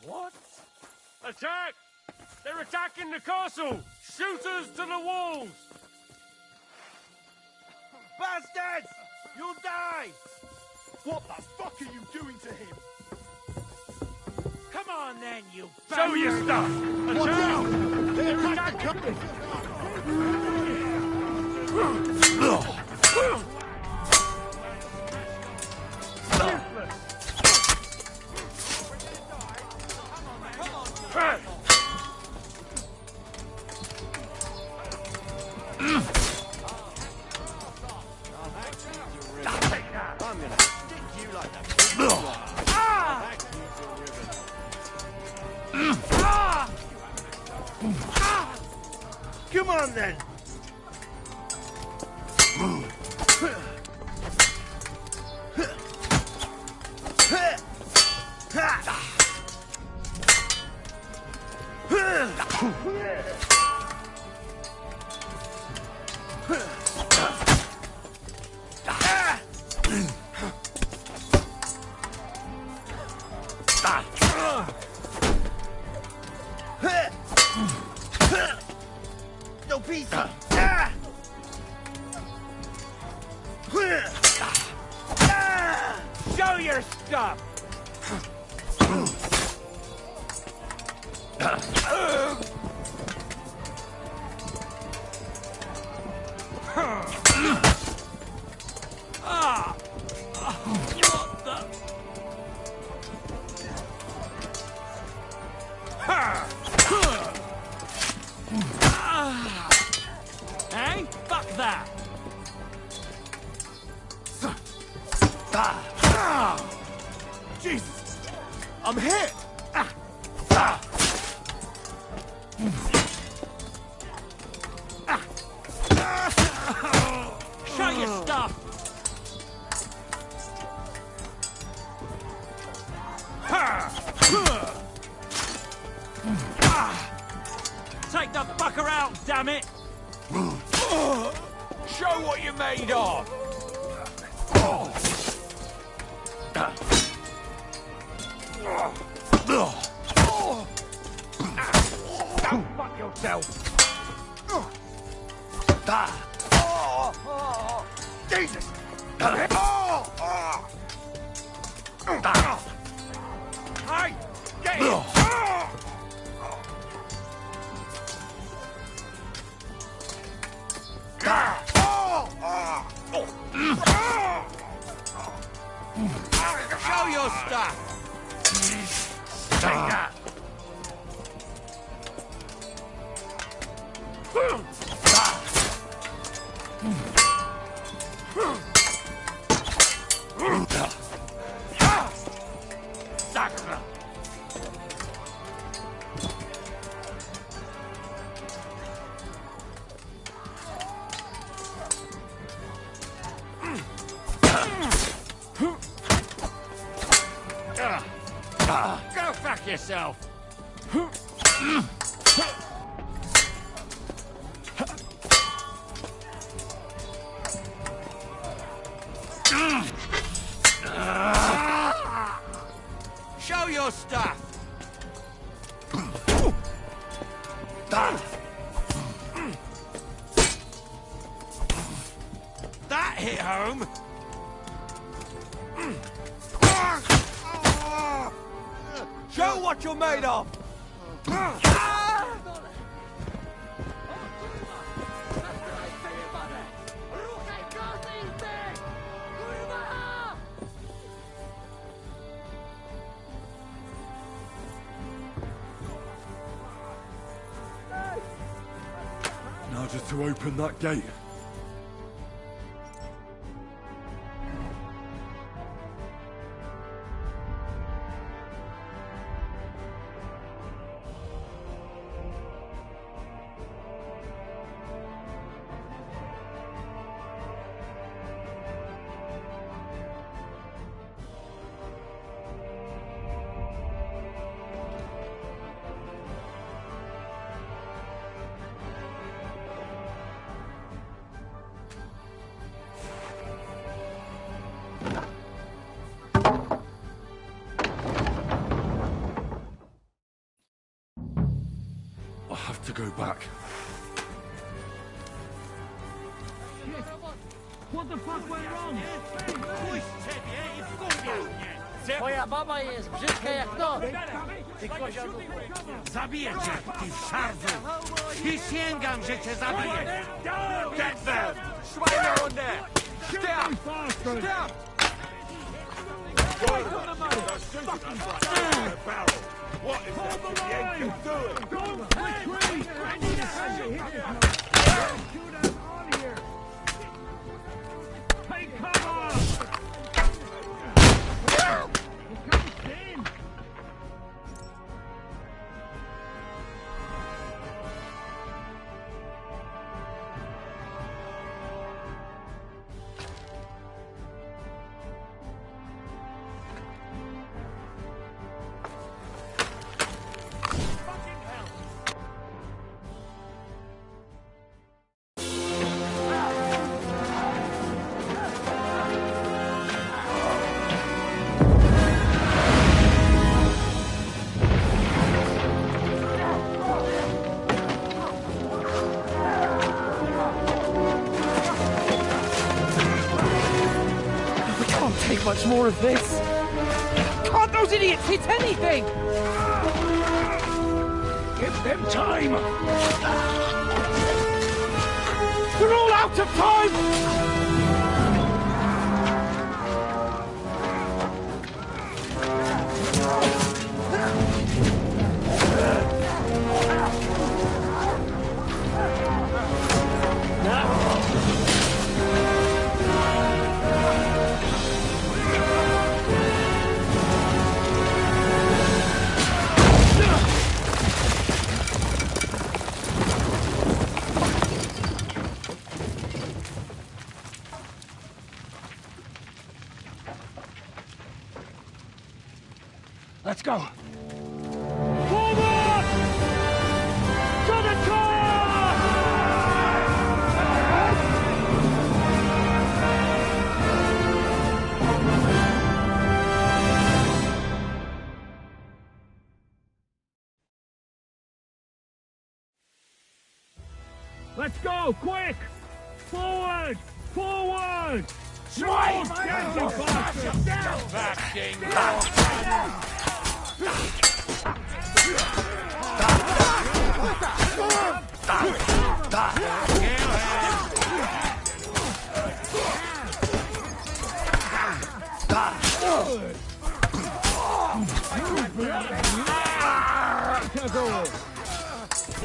Speaker 7: What? Attack! They're attacking the castle! Shooters to the walls!
Speaker 15: Bastards! You'll die!
Speaker 9: What the fuck are you doing to him?
Speaker 15: Come on then, you
Speaker 7: Show your stuff! Attack!
Speaker 9: They're attacking!
Speaker 4: I'm gonna stick you like the pig you are.
Speaker 15: Come on then! No peace!
Speaker 10: stuff!
Speaker 5: What the? Hey, fuck that!
Speaker 2: Jesus! I'm hit!
Speaker 5: Show your stuff! Take the fucker out, damn it!
Speaker 10: Show what you're made of! Don't fuck yourself!
Speaker 2: Jesus!
Speaker 10: Hey! Get him!
Speaker 15: Show your stuff!
Speaker 2: Take that!
Speaker 10: Sacre! Go fuck yourself!
Speaker 15: Show your stuff! That hit home! Show what you're made of!
Speaker 1: Now just to open that gate. I have to go back.
Speaker 5: What the fuck went wrong?
Speaker 14: Twoja baba jest brzydka jak to.
Speaker 15: Zabiję cię, ty szarzu! Przysięgam, że cię zabiję! Get them!
Speaker 10: Schweine on there! Stop! Stop!
Speaker 2: What is that Yankee doing?
Speaker 5: Don't retreat! I need a hand! Shoot us on here! Take cover!
Speaker 6: Much more of this.
Speaker 18: Those idiots hit anything!
Speaker 9: Give them time! They're all out of time! Let's go. Forward! To the car! Let's go, quick! Forward! Forward! Right!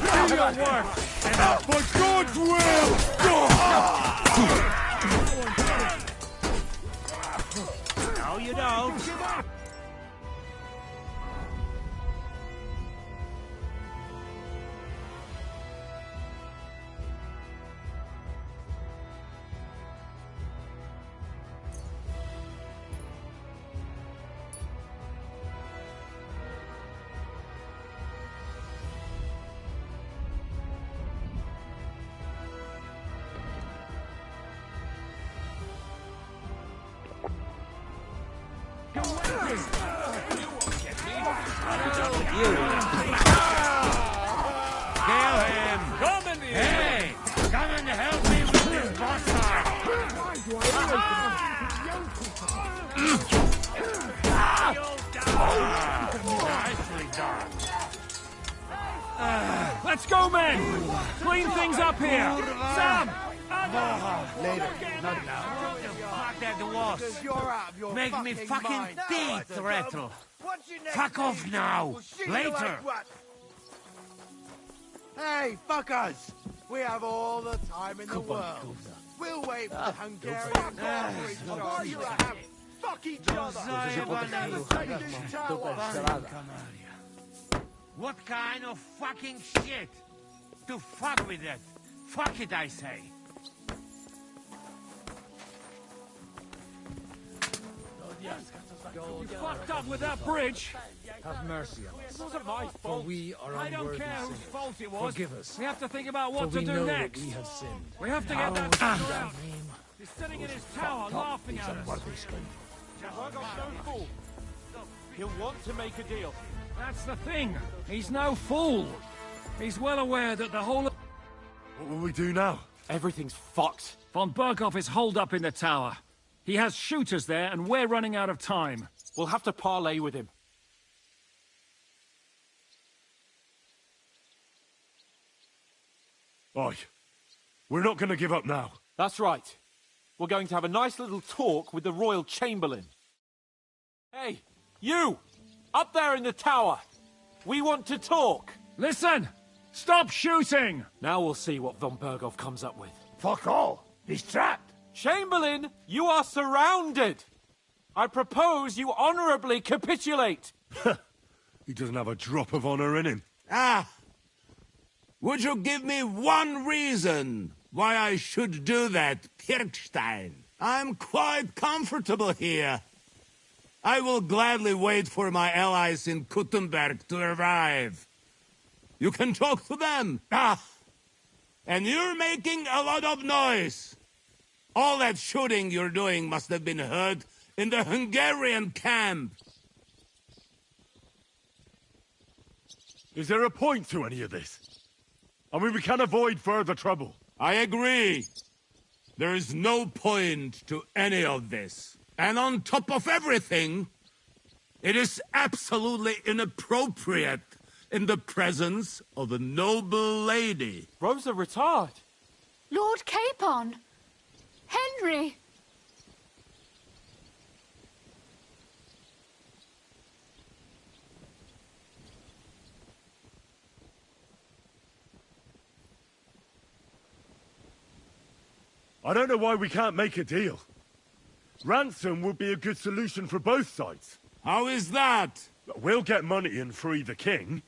Speaker 15: Do your work, and for God's will! No, you don't.
Speaker 9: Let's go, men! Clean things up here! Sam!
Speaker 2: Later, not now.
Speaker 15: Fuck that was. Make me fucking teeth rattle. Fuck off now. Later.
Speaker 2: Hey, fuckers! We have all the time in the world. We'll wait for the Hungarian convoy to have fuck each other.
Speaker 15: What kind of fucking shit? To fuck with it. Fuck it, I say.
Speaker 9: You fucked up with that bridge!
Speaker 5: Have mercy on us.
Speaker 16: It wasn't my
Speaker 5: For
Speaker 16: fault.
Speaker 5: we are
Speaker 16: I don't
Speaker 5: unworthy
Speaker 16: care whose
Speaker 5: sinners.
Speaker 16: fault it was.
Speaker 5: Forgive us.
Speaker 16: We have to think about
Speaker 5: For
Speaker 16: what to
Speaker 5: we
Speaker 16: do
Speaker 5: know
Speaker 16: next.
Speaker 5: that we have sinned.
Speaker 16: We have to get that fucker out. He's sitting in his tower laughing at us.
Speaker 6: He'll want to make a deal.
Speaker 16: That's the thing. He's no fool. He's well aware that the whole...
Speaker 1: What will we do now?
Speaker 6: Everything's fucked.
Speaker 16: Von Berghoff is holed up in the tower. He has shooters there, and we're running out of time.
Speaker 6: We'll have to parley with him.
Speaker 1: Oi, we're not going to give up now.
Speaker 6: That's right. We're going to have a nice little talk with the Royal Chamberlain. Hey, you! Up there in the tower! We want to talk!
Speaker 16: Listen! Stop shooting!
Speaker 6: Now we'll see what Von Berghoff comes up with.
Speaker 9: Fuck all! He's trapped!
Speaker 6: Chamberlain, you are surrounded! I propose you honorably capitulate!
Speaker 1: He doesn't have a drop of honor in him.
Speaker 15: Ah! Would you give me one reason why I should do that, Pirkstein? I'm quite comfortable here. I will gladly wait for my allies in Kuttenberg to arrive. You can talk to them. Ah! And you're making a lot of noise. All that shooting you're doing must have been heard in the Hungarian camp.
Speaker 1: Is there a point to any of this? I mean, we can avoid further trouble.
Speaker 15: I agree. There is no point to any of this. And on top of everything, It is absolutely inappropriate in the presence of a noble lady.
Speaker 6: Rosa Retard!
Speaker 12: Lord Capon! Henry!
Speaker 1: I don't know why we can't make a deal. Ransom would be a good solution for both sides.
Speaker 15: How is that?
Speaker 1: We'll get money and free the king,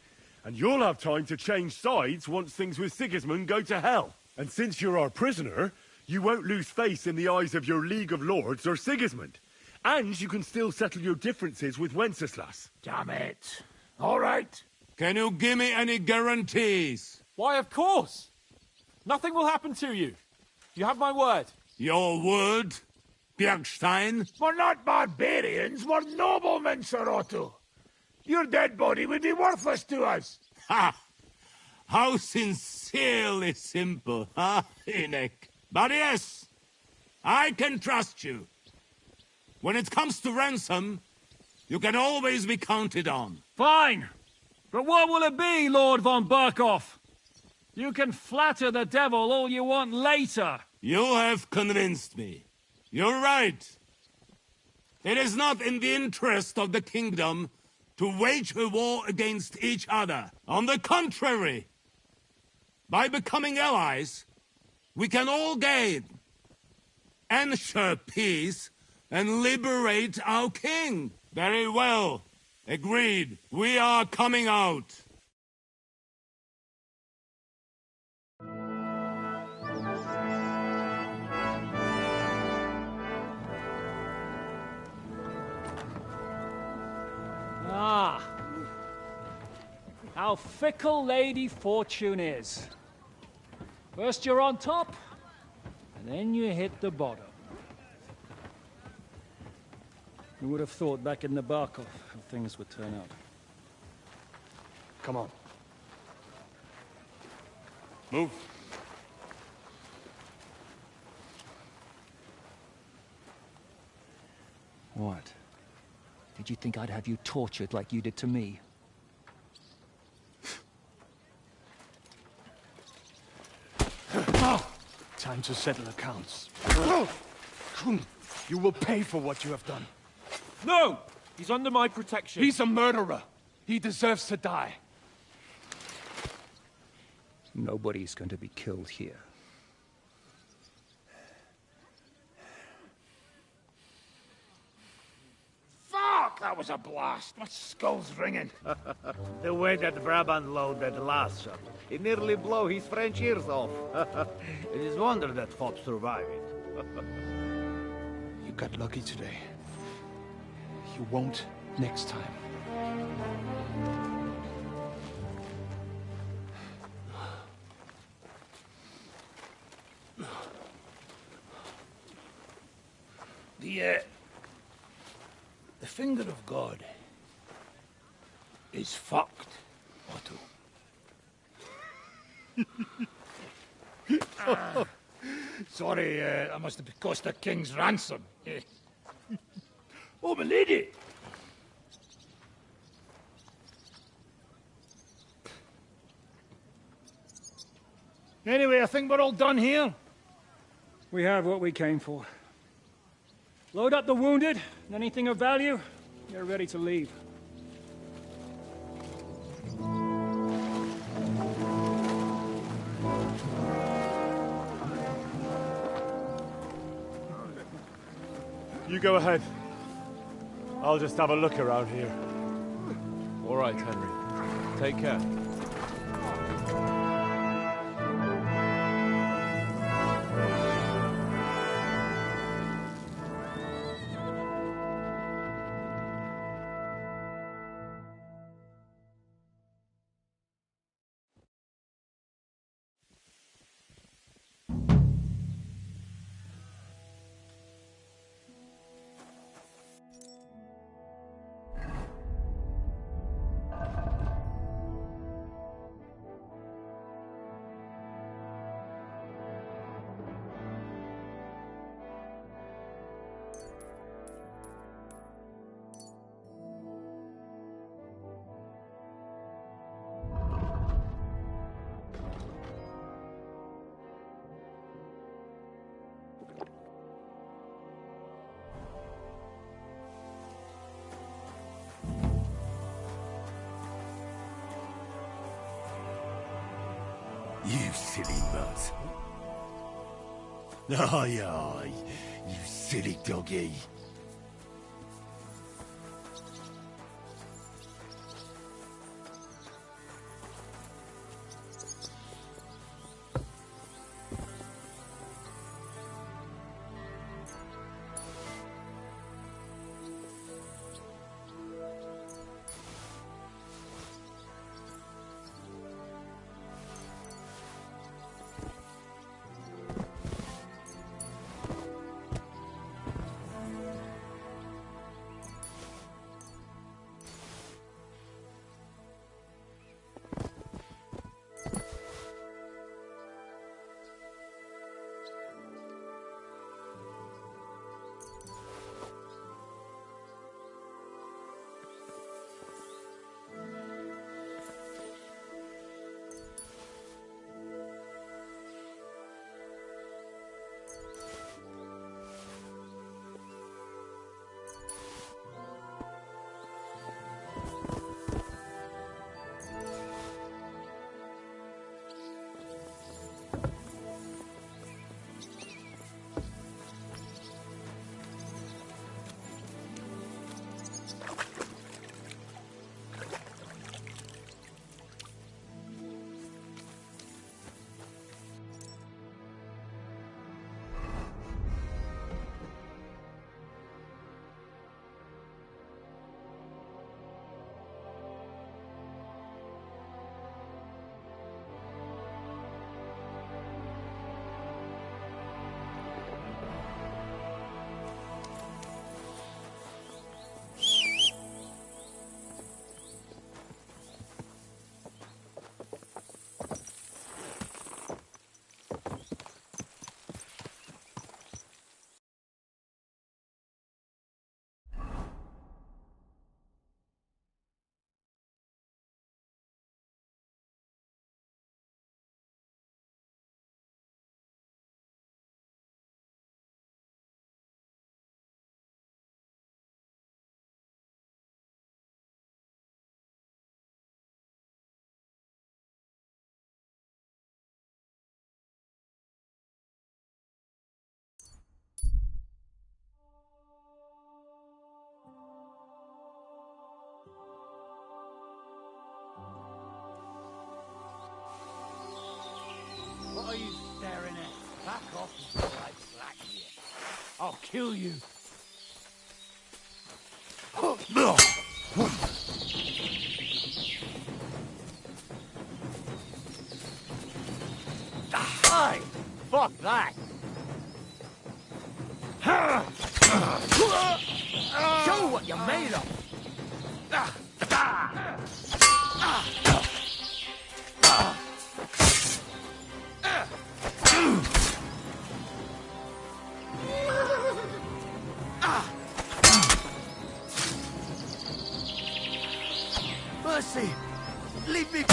Speaker 1: and you'll have time to change sides once things with Sigismund go to hell. And since you're our prisoner, you won't lose face in the eyes of your League of Lords or Sigismund. And you can still settle your differences with Wenceslas.
Speaker 9: Damn it. All right.
Speaker 15: Can you give me any guarantees?
Speaker 6: Why, of course! Nothing will happen to you. You have my word.
Speaker 15: Your word, Bjergstein?
Speaker 9: We're not barbarians, we're noblemen, Sir Otto. Your dead body would be worthless to us.
Speaker 15: Ha! How sincerely simple, huh, Enoch? But yes, I can trust you. When it comes to ransom, you can always be counted on.
Speaker 10: Fine. But what will it be, Lord von Berkhoff? You can flatter the devil all you want later.
Speaker 15: You have convinced me. You're right. It is not in the interest of the kingdom to wage a war against each other. On the contrary, by becoming allies, we can all gain, ensure peace, and liberate our king. Very well. Agreed. We are coming out.
Speaker 10: Ah. How fickle Lady Fortune is. First you're on top, and then you hit the bottom. Who would have thought back in the Barkov how things would turn out?
Speaker 1: Come on. Move.
Speaker 18: What? Did you think I'd have you tortured like you did to me?
Speaker 17: Time to settle accounts. You will pay for what you have done.
Speaker 6: No! He's under my protection.
Speaker 17: He's a murderer. He deserves to die.
Speaker 18: Nobody's going to be killed here.
Speaker 9: Fuck! That was a blast. My skull's ringing.
Speaker 14: The way that Brabant loaded last shot, it nearly blow his French ears off. It is wonder that fop survived it.
Speaker 17: You got lucky today. You won't next time.
Speaker 9: The finger of God is fucked, Otto. Sorry, that must have cost the king's ransom. Oh, my lady! Anyway, I think we're all done here.
Speaker 10: We have what we came for. Load up the wounded, and anything of value, you're ready to leave.
Speaker 1: You go ahead. I'll just have a look around here.
Speaker 6: All right, Henry. Take care.
Speaker 2: You silly mutt. Aye, aye, you silly doggy.
Speaker 14: What are you staring at? Back off before I slack you. I'll kill you. Hey! Fuck that! Show what you're made of! Mercy! Leave me!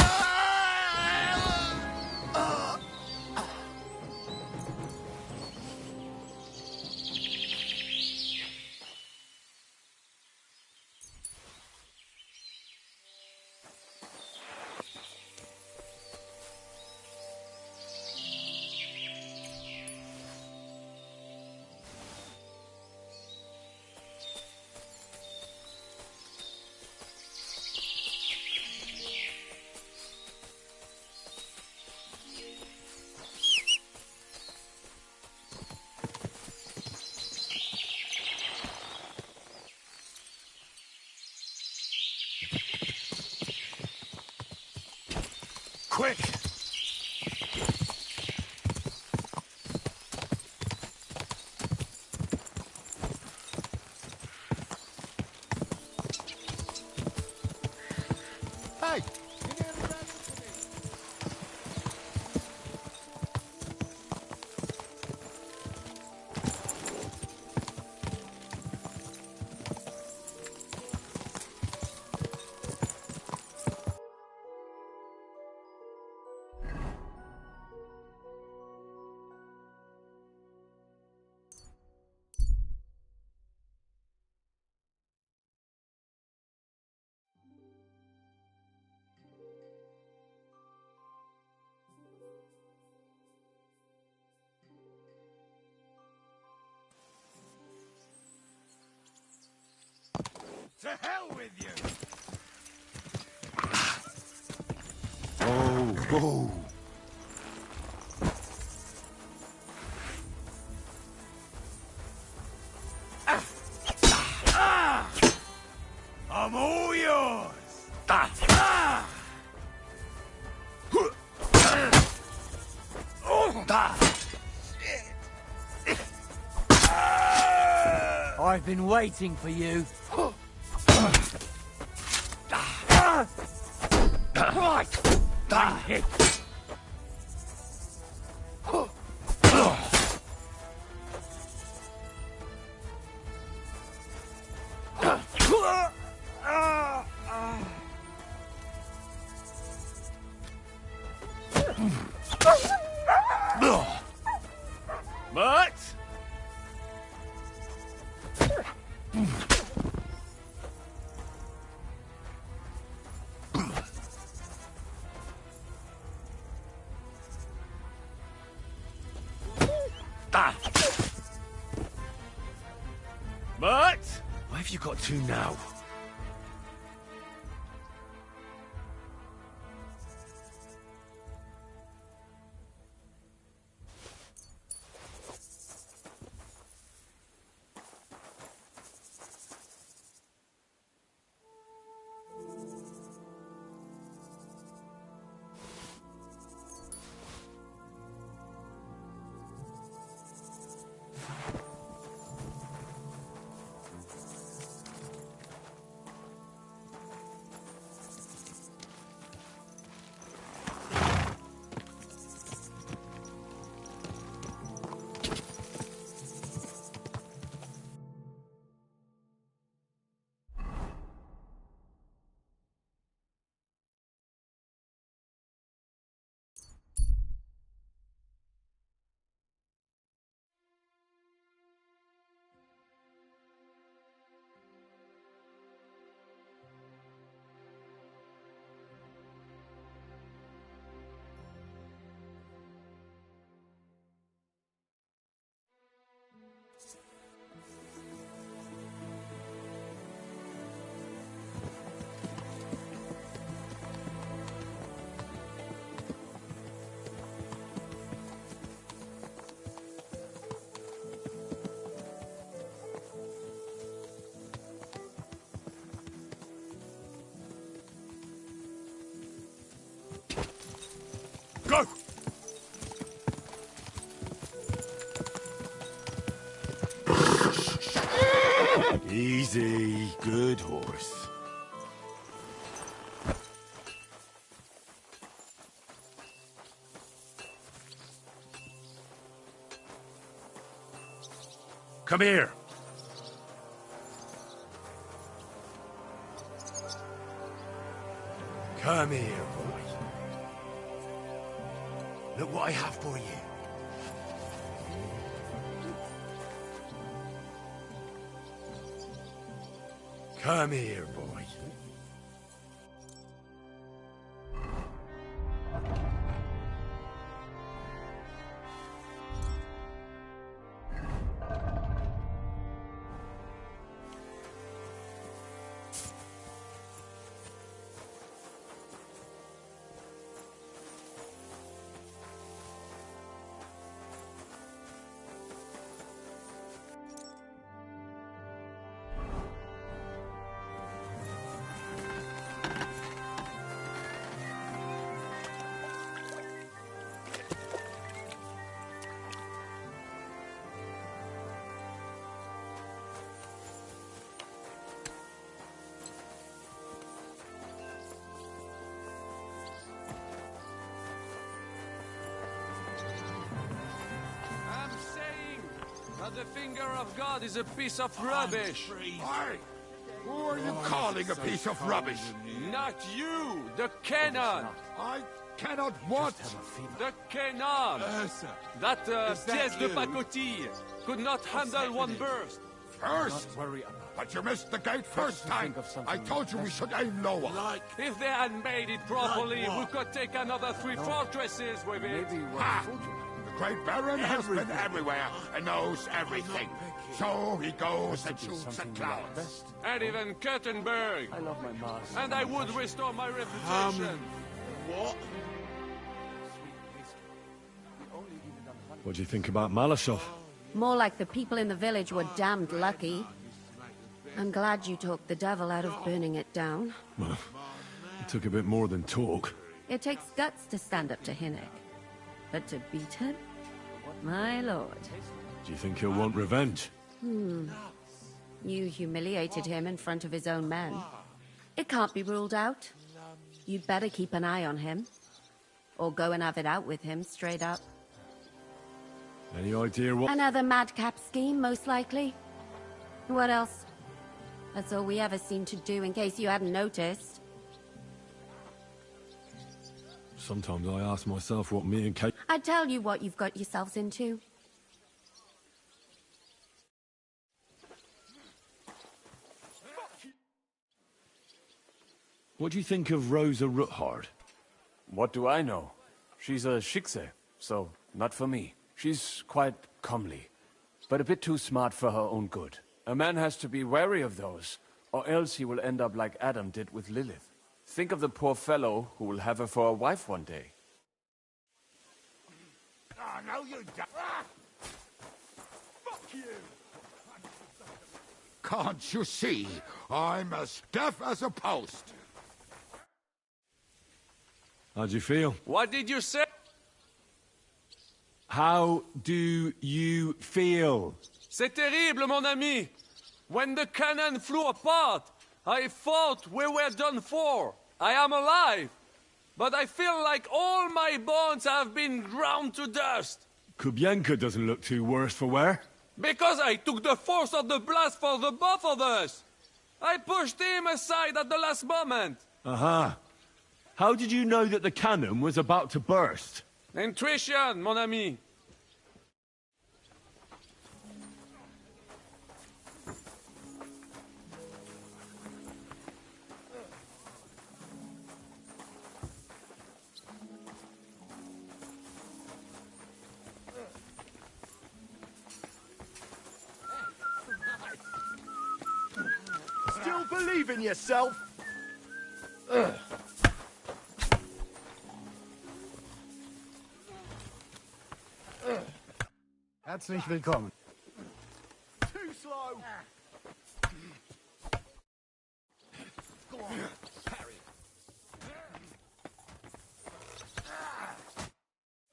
Speaker 2: Quick! Hey! To hell with you!
Speaker 1: Oh.
Speaker 2: I'm all yours!
Speaker 14: I've been waiting for you. Right! I'm hit!
Speaker 1: But why have you got two now? Go! Easy, good horse. Come here. Come here, boy. Look what I have for you. Come here, boy.
Speaker 7: The finger of God is a piece of rubbish.
Speaker 2: Hey! Who are you calling a piece of rubbish?
Speaker 7: Not you, the cannon.
Speaker 2: I cannot what?
Speaker 7: The cannon. That pièce de pacotille could not handle one burst.
Speaker 2: First? But you missed the gate first time. I told you we should aim lower.
Speaker 7: If they had made it properly, we could take another 3 fortresses with it.
Speaker 2: Ha!
Speaker 19: Great Baron has been everywhere and knows everything. So he goes and shoots at clouds.
Speaker 7: And even Kettenberg.
Speaker 16: I love my master.
Speaker 7: And I would restore my reputation.
Speaker 19: What?
Speaker 1: What do you think about Malashov?
Speaker 3: More like the people in the village were damned lucky. I'm glad you talked the devil out of burning it down.
Speaker 1: Well, it took a bit more than talk.
Speaker 3: It takes guts to stand up to Hinnick. But to beat him? My lord.
Speaker 1: Do you think he'll want revenge?
Speaker 3: You humiliated him in front of his own men. It can't be ruled out. You'd better keep an eye on him. Or go and have it out with him, straight up.
Speaker 1: Any idea what...
Speaker 3: Another madcap scheme, most likely. What else? That's all we ever seem to do, in case you hadn't noticed.
Speaker 1: Sometimes I ask myself what me and Kate...
Speaker 3: I tell you what you've got yourselves into.
Speaker 1: What do you think of Rosa Ruthard?
Speaker 16: What do I know? She's a shikse, so not for me. She's quite comely, but a bit too smart for her own good. A man has to be wary of those, or else he will end up like Adam did with Lilith. Think of the poor fellow who will have her for a wife one day.
Speaker 19: Oh, no, you don't. Fuck you! Can't you see? I'm as deaf as a post.
Speaker 1: How'd you feel?
Speaker 7: What did you say?
Speaker 1: How do you feel?
Speaker 7: C'est terrible, mon ami. When the cannon flew apart, I thought we were done for. I am alive. But I feel like all my bones have been ground to dust.
Speaker 1: Kubyanka doesn't look too worse for wear.
Speaker 7: Because I took the force of the blast for the both of us. I pushed him aside at the last moment.
Speaker 1: Aha. How did you know that the cannon was about to burst?
Speaker 7: Intuition, mon ami.
Speaker 2: Still believe in yourself?
Speaker 8: Herzlich willkommen.
Speaker 2: Too slow. Go on, parry.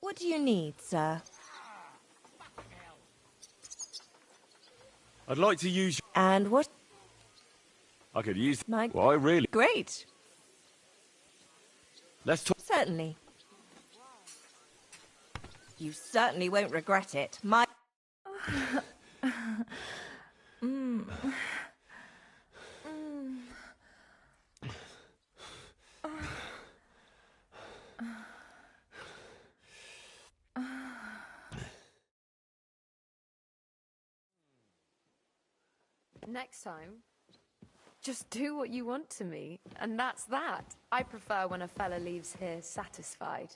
Speaker 20: What do you need, sir?
Speaker 1: I'd like to use...
Speaker 20: And what?
Speaker 1: I could use...
Speaker 20: My...
Speaker 1: Why, really?
Speaker 20: Great.
Speaker 1: Let's talk...
Speaker 20: Certainly. You certainly won't regret it. My...
Speaker 11: Next time, just do what you want to me, and that's that. I prefer when a fella leaves here satisfied.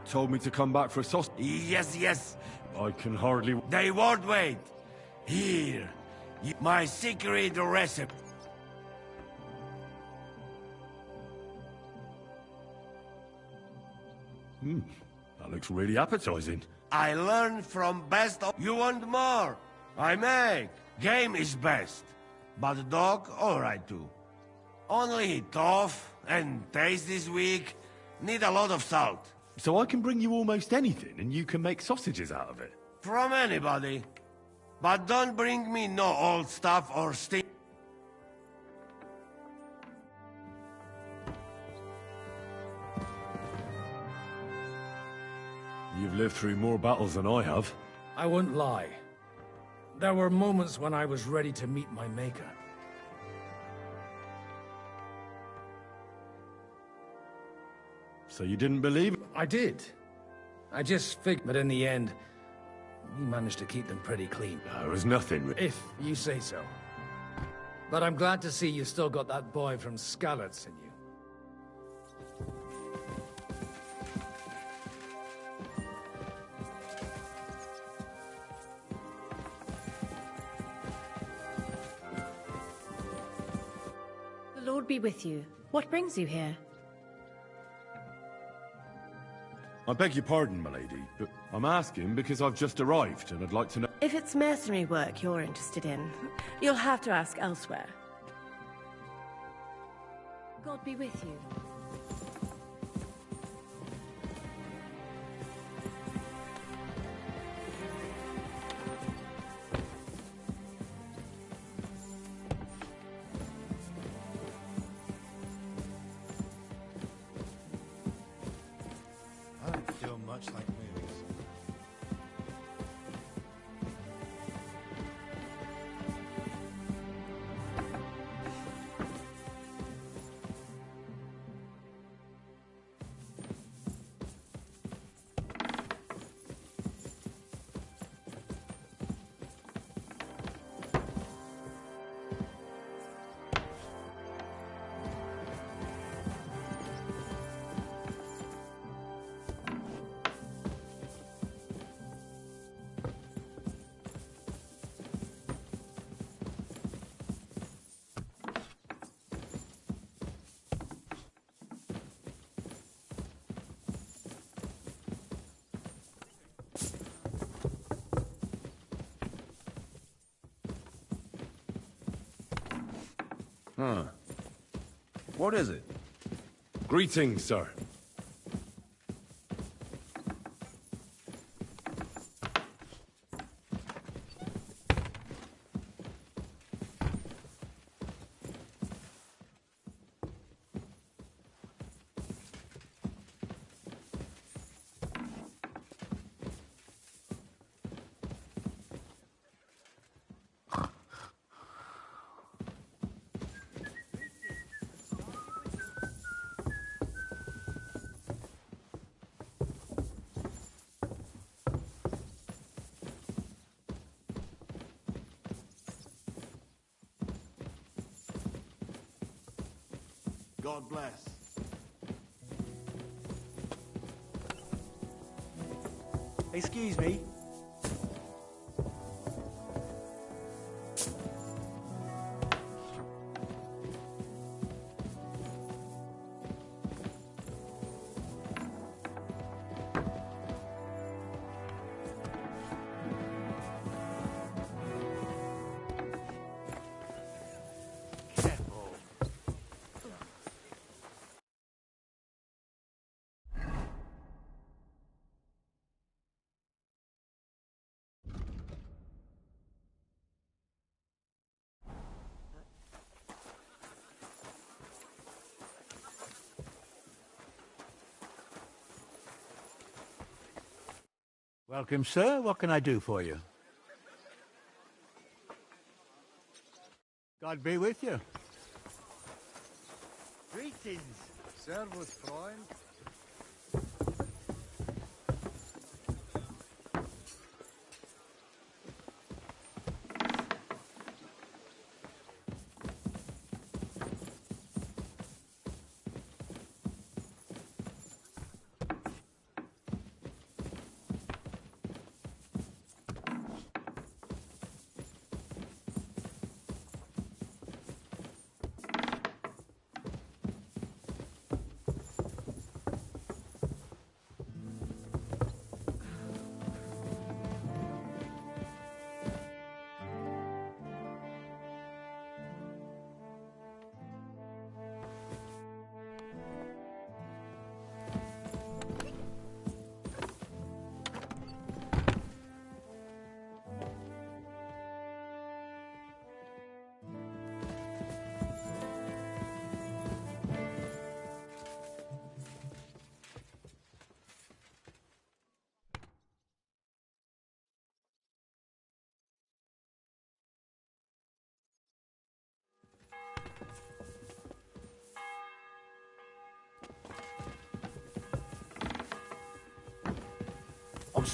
Speaker 1: told me to come back for a sausage.
Speaker 15: Yes, yes.
Speaker 1: I can hardly...
Speaker 15: They won't wait. Here. My secret recipe.
Speaker 1: That looks really appetizing.
Speaker 15: I learned from best of... You want more? I make. Game is best. But dog, alright too. Only tough and taste is weak. Need a lot of salt.
Speaker 1: So I can bring you almost anything and you can make sausages out of it?
Speaker 15: From anybody. But don't bring me no old stuff or stink.
Speaker 1: You've lived through more battles than I have.
Speaker 5: I wouldn't lie. There were moments when I was ready to meet my maker.
Speaker 1: So you didn't believe?
Speaker 5: I did. I just figured, but in the end, we managed to keep them pretty clean.
Speaker 1: There was nothing.
Speaker 5: If you say so. But I'm glad to see you still got that boy from Skalitz in you.
Speaker 12: The Lord be with you. What brings you here?
Speaker 1: I beg your pardon, milady, but I'm asking because I've just arrived and I'd like to know...
Speaker 12: If it's mercenary work you're interested in, you'll have to ask elsewhere. God be with you.
Speaker 2: I don't feel much like movies.
Speaker 1: Huh. What is it? Greetings, sir.
Speaker 2: God bless. Excuse me.
Speaker 9: Welcome, sir. What can I do for you? God be with you.
Speaker 2: Greetings. Servus, Freund.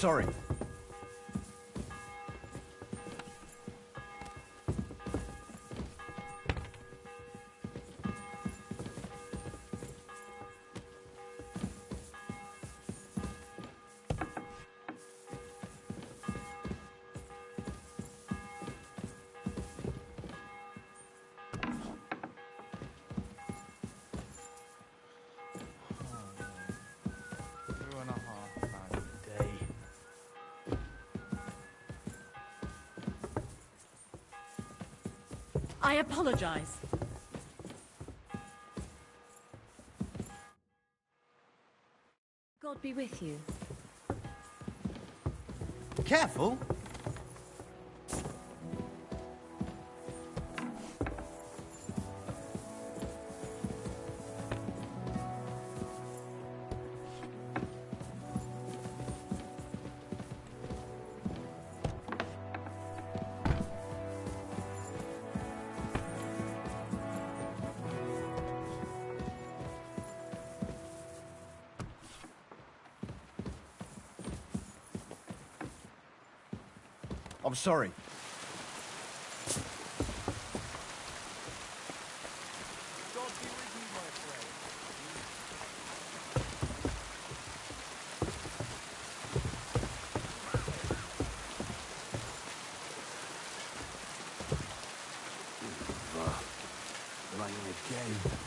Speaker 17: sorry.
Speaker 12: I apologize. God be with you.
Speaker 17: Careful! I'm sorry.
Speaker 1: Lying again.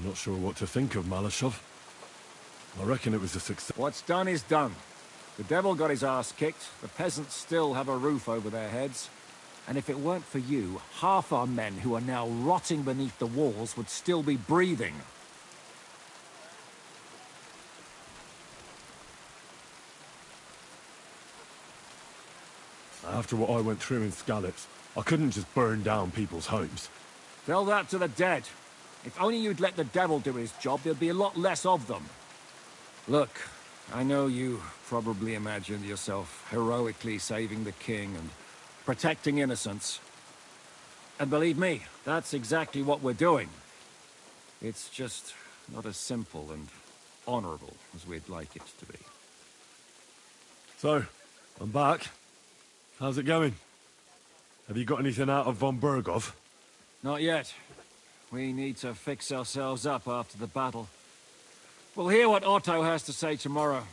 Speaker 1: I'm not sure what to think of Malashov. I reckon it was a success.
Speaker 10: What's done is done. The devil got his ass kicked, the peasants still have a roof over their heads. And if it weren't for you, half our men who are now rotting beneath the walls would still be breathing.
Speaker 1: After what I went through in Skalitz, I couldn't just burn down people's homes.
Speaker 10: Tell that to the dead. If only you'd let the devil do his job, there'd be a lot less of them. Look, I know you probably imagined yourself heroically saving the king and protecting innocents. And believe me, that's exactly what we're doing. It's just not as simple and honorable as we'd like it to be.
Speaker 1: So, I'm back. How's it going? Have you got anything out of von Bergov?
Speaker 10: Not yet. We need to fix ourselves up after the battle. We'll hear what Otto has to say tomorrow.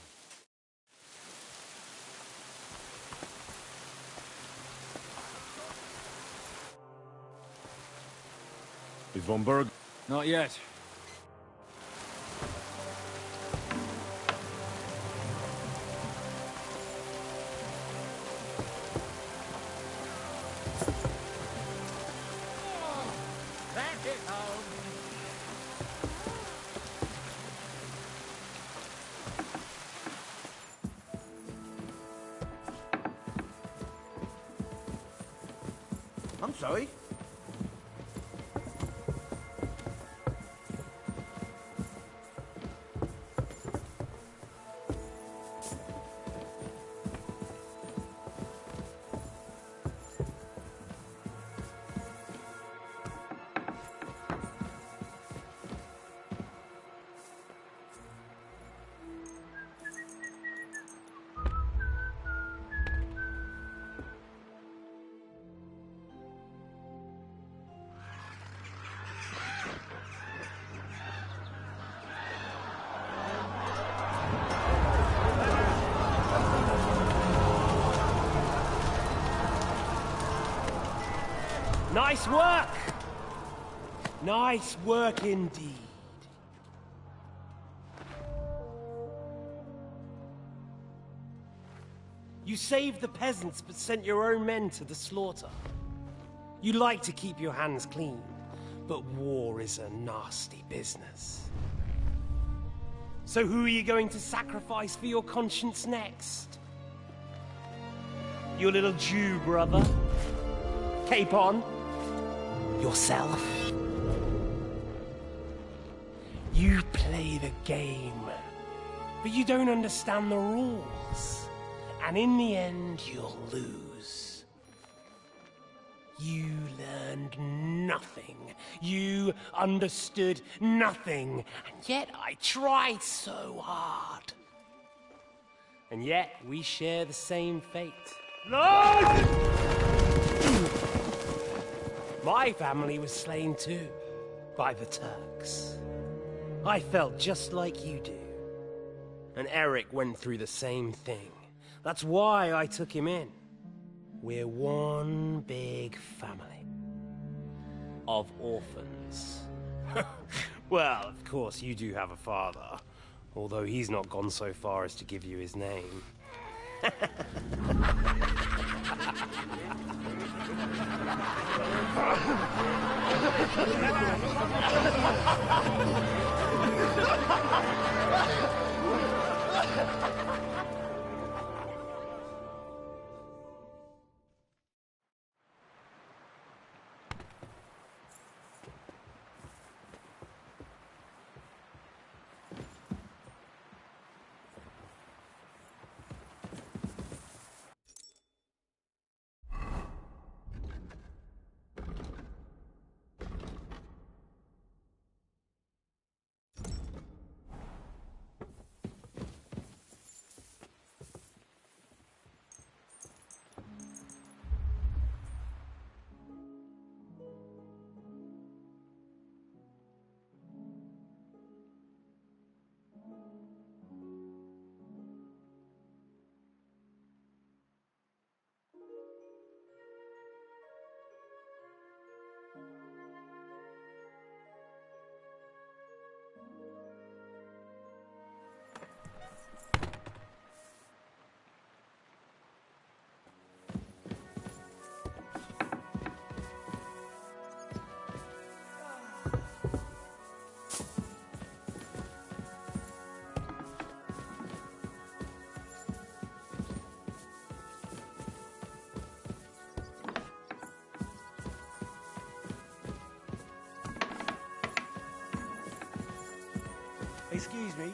Speaker 1: Is von Berg?
Speaker 10: Not yet.
Speaker 2: I'm sorry.
Speaker 21: Nice work! Nice work indeed. You saved the peasants but sent your own men to the slaughter. You like to keep your hands clean, but war is a nasty business. So who are you going to sacrifice for your conscience next? Your little Jew brother? Capon? Yourself? You play the game, but you don't understand the rules. And in the end, you'll lose. You learned nothing. You understood nothing. And yet I tried so hard. And yet we share the same fate. Lord! My family was slain too, by the Turks. I felt just like you do. And Eric went through the same thing. That's why I took him in. We're one big family. Of orphans. Well, of course, you do have a father. Although he's not gone so far as to give you his name. Excuse me.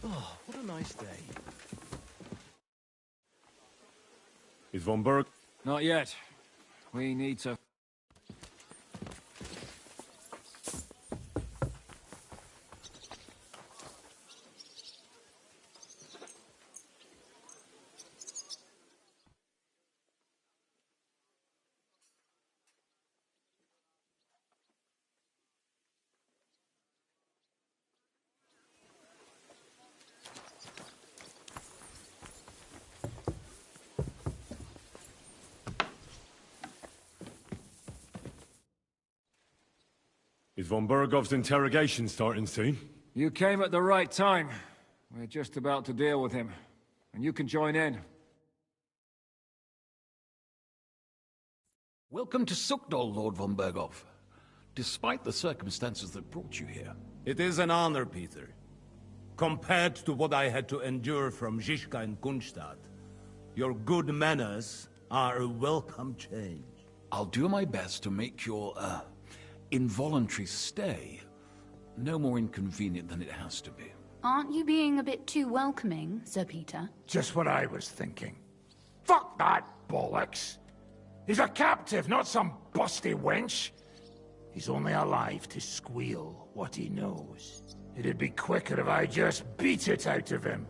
Speaker 1: Oh, what a nice day. Is von Berg?
Speaker 10: Not yet. We need to...
Speaker 1: Is von Bergov's interrogation starting soon?
Speaker 10: You came at the right time. We're just about to deal with him. And you can join in.
Speaker 13: Welcome to Sukdol, Lord von Bergov. Despite the circumstances that brought you here.
Speaker 15: It is an honor, Peter. Compared to what I had to endure from Zizka and Kunstadt, your good manners are a welcome change.
Speaker 13: I'll do my best to make your, involuntary stay no more inconvenient than it has to be.
Speaker 22: Aren't you being a bit too welcoming, Sir Peter?
Speaker 9: Just what I was thinking. Fuck that bollocks! He's a captive, not some busty wench. He's only alive to squeal what he knows. It'd be quicker if I just beat it out of him.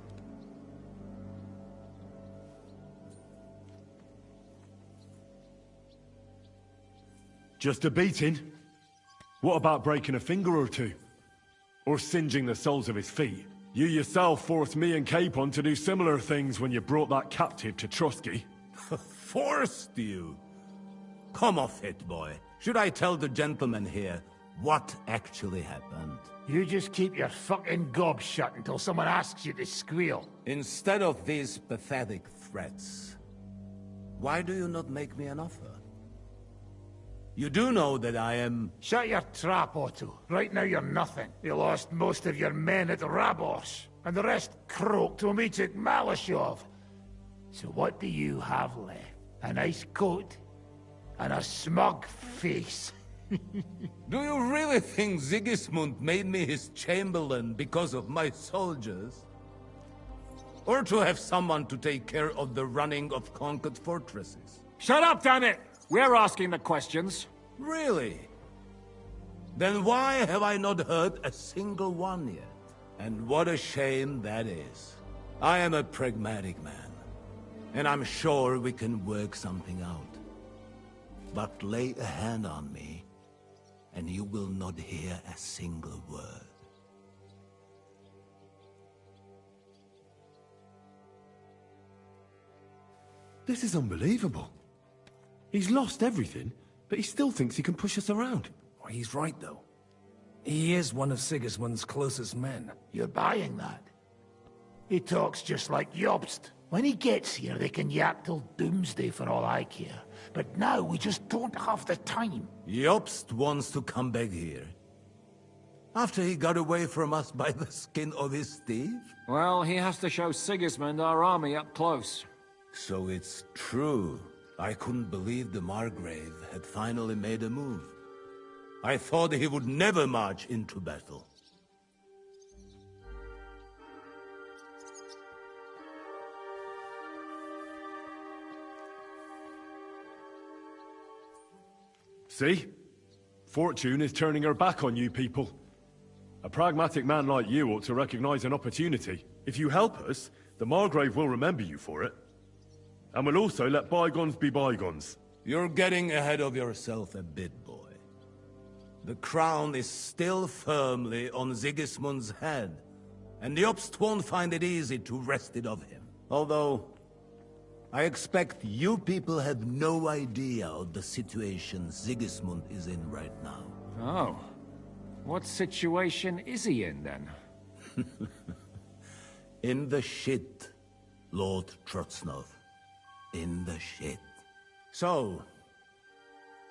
Speaker 1: Just a beating? What about breaking a finger or two? Or singeing the soles of his feet? You yourself forced me and Capon to do similar things when you brought that captive to Trusky.
Speaker 15: Forced you? Come off it, boy. Should I tell the gentleman here what actually happened?
Speaker 9: You just keep your fucking gob shut until someone asks you to squeal.
Speaker 15: Instead of these pathetic threats, why do you not make me an offer? You do know that I am...
Speaker 9: Shut your trap, Otto. Right now you're nothing. You lost most of your men at Rabos, and the rest croaked when we took Malashov. So what do you have left? A nice coat? And a smug face?
Speaker 15: Do you really think Sigismund made me his chamberlain because of my soldiers? Or to have someone to take care of the running of conquered fortresses?
Speaker 10: Shut up, damn it! We're asking the questions.
Speaker 15: Really? Then why have I not heard a single one yet? And what a shame that is. I am a pragmatic man, and I'm sure we can work something out. But lay a hand on me, and you will not hear a single word.
Speaker 1: This is unbelievable. He's lost everything, but he still thinks he can push us around.
Speaker 5: Well, he's right, though. He is one of Sigismund's closest men.
Speaker 9: You're buying that? He talks just like Jobst. When he gets here, they can yap till doomsday for all I care. But now we just don't have the time.
Speaker 15: Jobst wants to come back here. After he got away from us by the skin of his teeth?
Speaker 10: Well, he has to show Sigismund our army up close.
Speaker 15: So it's true. I couldn't believe the Margrave had finally made a move. I thought he would never march into battle.
Speaker 1: See? Fortune is turning her back on you people. A pragmatic man like you ought to recognize an opportunity. If you help us, the Margrave will remember you for it. And we'll also let bygones be bygones.
Speaker 15: You're getting ahead of yourself a bit, boy. The crown is still firmly on Sigismund's head, and Jobst won't find it easy to wrest it of him. Although, I expect you people have no idea of the situation Sigismund is in right now.
Speaker 10: Oh. What situation is he in, then?
Speaker 15: In the shit, Lord Trotsnov. In the shit. So,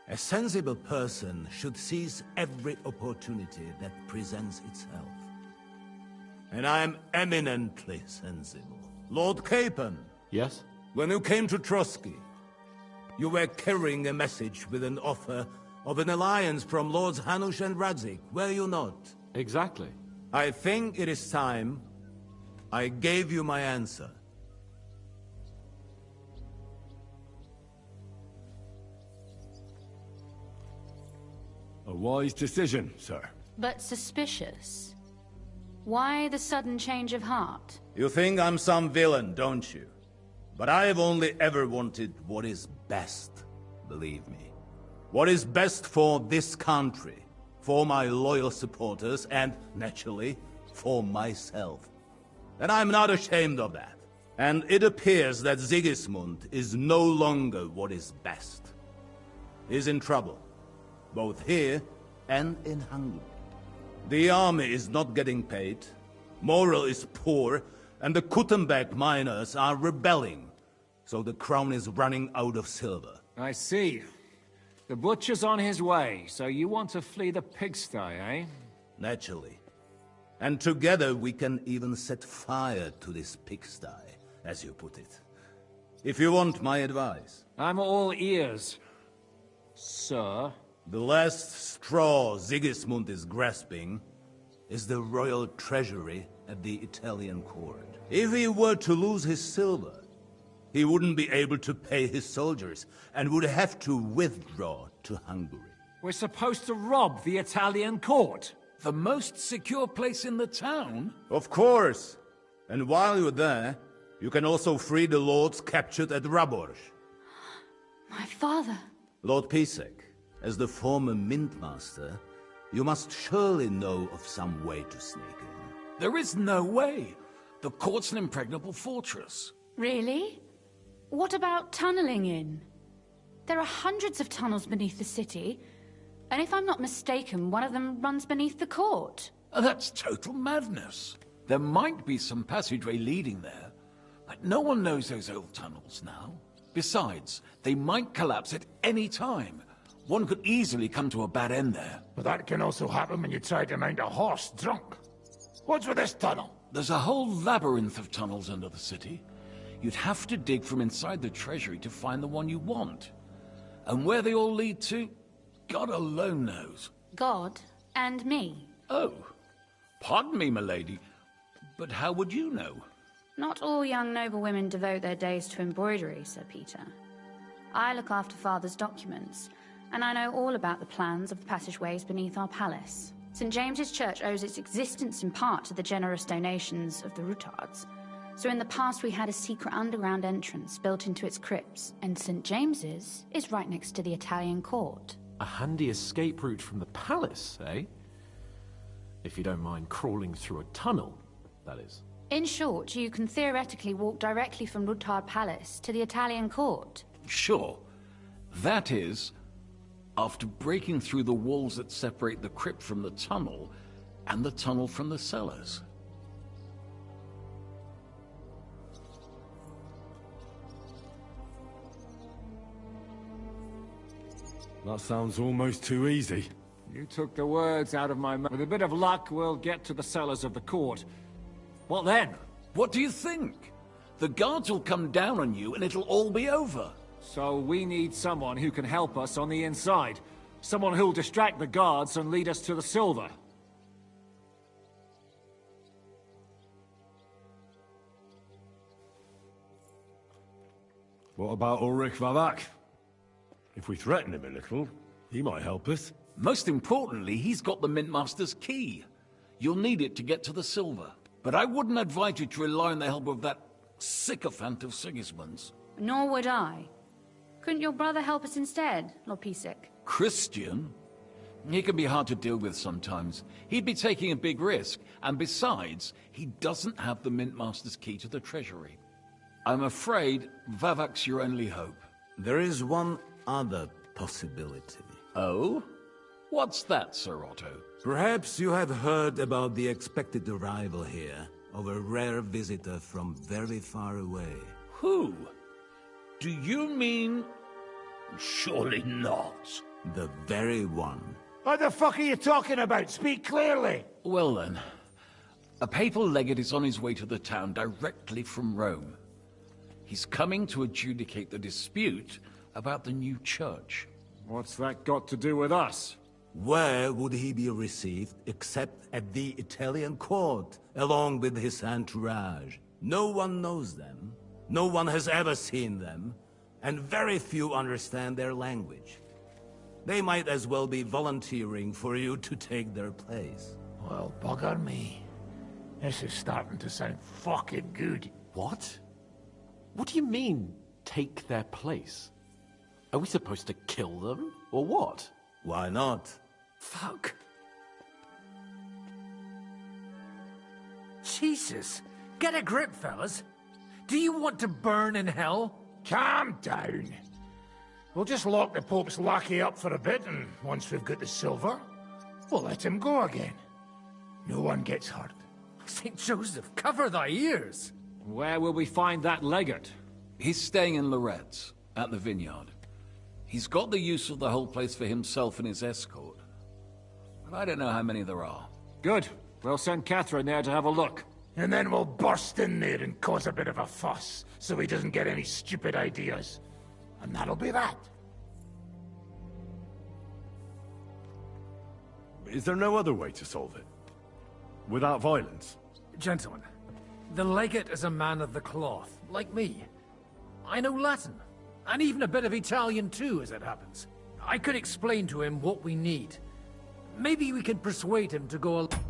Speaker 15: a sensible person should seize every opportunity that presents itself. And I am eminently sensible. Lord Capon.
Speaker 6: Yes?
Speaker 15: When you came to Trotsky, you were carrying a message with an offer of an alliance from Lords Hanush and Radzik, were you not?
Speaker 6: Exactly.
Speaker 15: I think it is time I gave you my answer.
Speaker 1: A wise decision, sir.
Speaker 22: But suspicious. Why the sudden change of heart?
Speaker 15: You think I'm some villain, don't you? But I have only ever wanted what is best, believe me. What is best for this country, for my loyal supporters, and, naturally, for myself. And I'm not ashamed of that. And it appears that Sigismund is no longer what is best. He's in trouble, both here and in Hungary. The army is not getting paid, morale is poor, and the Kuttenberg miners are rebelling, so the crown is running out of silver.
Speaker 10: I see. The butcher's on his way, so you want to flee the pigsty, eh?
Speaker 15: Naturally. And together we can even set fire to this pigsty, as you put it. If you want my advice.
Speaker 10: I'm all ears, sir.
Speaker 15: The last straw Sigismund is grasping is the royal treasury at the Italian court. If he were to lose his silver, he wouldn't be able to pay his soldiers and would have to withdraw to Hungary.
Speaker 10: We're supposed to rob the Italian court.
Speaker 13: The most secure place in the town?
Speaker 15: Of course. And while you're there, you can also free the lords captured at Raborj.
Speaker 22: My father.
Speaker 15: Lord Pisek, as the former Mintmaster, you must surely know of some way to sneak in.
Speaker 13: There is no way. The court's an impregnable fortress.
Speaker 22: Really? What about tunneling in? There are hundreds of tunnels beneath the city, and if I'm not mistaken, one of them runs beneath the court.
Speaker 13: That's total madness. There might be some passageway leading there, but no one knows those old tunnels now. Besides, they might collapse at any time. One could easily come to a bad end there.
Speaker 9: But that can also happen when you try to mount a horse drunk. What's with this tunnel?
Speaker 13: There's a whole labyrinth of tunnels under the city. You'd have to dig from inside the treasury to find the one you want. And where they all lead to, God alone knows.
Speaker 22: God and me.
Speaker 13: Oh, pardon me, milady, but how would you know?
Speaker 22: Not all young noble women devote their days to embroidery, Sir Peter. I look after Father's documents, and I know all about the plans of the passageways beneath our palace. St. James's Church owes its existence in part to the generous donations of the Routards. So in the past we had a secret underground entrance built into its crypts, and St. James's is right next to the Italian court.
Speaker 6: A handy escape route from the palace, eh? If you don't mind crawling through a tunnel, that is.
Speaker 22: In short, you can theoretically walk directly from Routard Palace to the Italian court.
Speaker 13: Sure. That is, after breaking through the walls that separate the crypt from the tunnel, and the tunnel from the cellars.
Speaker 1: That sounds almost too easy.
Speaker 10: You took the words out of my mouth. With a bit of luck, we'll get to the cellars of the court. What then?
Speaker 13: What do you think? The guards will come down on you and it'll all be over.
Speaker 10: So we need someone who can help us on the inside. Someone who'll distract the guards and lead us to the silver.
Speaker 1: What about Ulrich Vavak? If we threaten him a little, he might help us.
Speaker 13: Most importantly, he's got the Mintmaster's key. You'll need it to get to the silver. But I wouldn't advise you to rely on the help of that sycophant of Sigismund's.
Speaker 22: Nor would I. Couldn't your brother help us instead, Lord Pisek?
Speaker 13: Christian? He can be hard to deal with sometimes. He'd be taking a big risk, and besides, he doesn't have the Mintmaster's key to the treasury. I'm afraid Vavak's your only hope.
Speaker 15: There is one other possibility.
Speaker 13: Oh? What's that, Sir Otto?
Speaker 15: Perhaps you have heard about the expected arrival here of a rare visitor from very far away.
Speaker 13: Who? Do you mean... Surely not.
Speaker 15: The very one.
Speaker 9: What the fuck are you talking about? Speak clearly.
Speaker 13: Well then, a papal legate is on his way to the town directly from Rome. He's coming to adjudicate the dispute about the new church.
Speaker 10: What's that got to do with us?
Speaker 15: Where would he be received except at the Italian court, along with his entourage? No one knows them, no one has ever seen them, and very few understand their language. They might as well be volunteering for you to take their place.
Speaker 9: Well, bugger me. This is starting to sound fucking good.
Speaker 6: What? What do you mean, take their place? Are we supposed to kill them, or what?
Speaker 15: Why not?
Speaker 6: Fuck.
Speaker 5: Jesus! Get a grip, fellas! Do you want to burn in hell?
Speaker 9: Calm down. We'll just lock the Pope's lackey up for a bit, and once we've got the silver, we'll let him go again. No one gets hurt.
Speaker 5: St. Joseph, cover thy ears!
Speaker 10: Where will we find that legate?
Speaker 13: He's staying in Loretz, at the vineyard. He's got the use of the whole place for himself and his escort. But I don't know how many there are.
Speaker 10: Good. We'll send Catherine there to have a look.
Speaker 9: And then we'll burst in there and cause a bit of a fuss, so he doesn't get any stupid ideas. And that'll be that.
Speaker 1: Is there no other way to solve it? Without violence?
Speaker 5: Gentlemen, the legate is a man of the cloth, like me. I know Latin, and even a bit of Italian too, as it happens. I could explain to him what we need. Maybe we can persuade him to go along.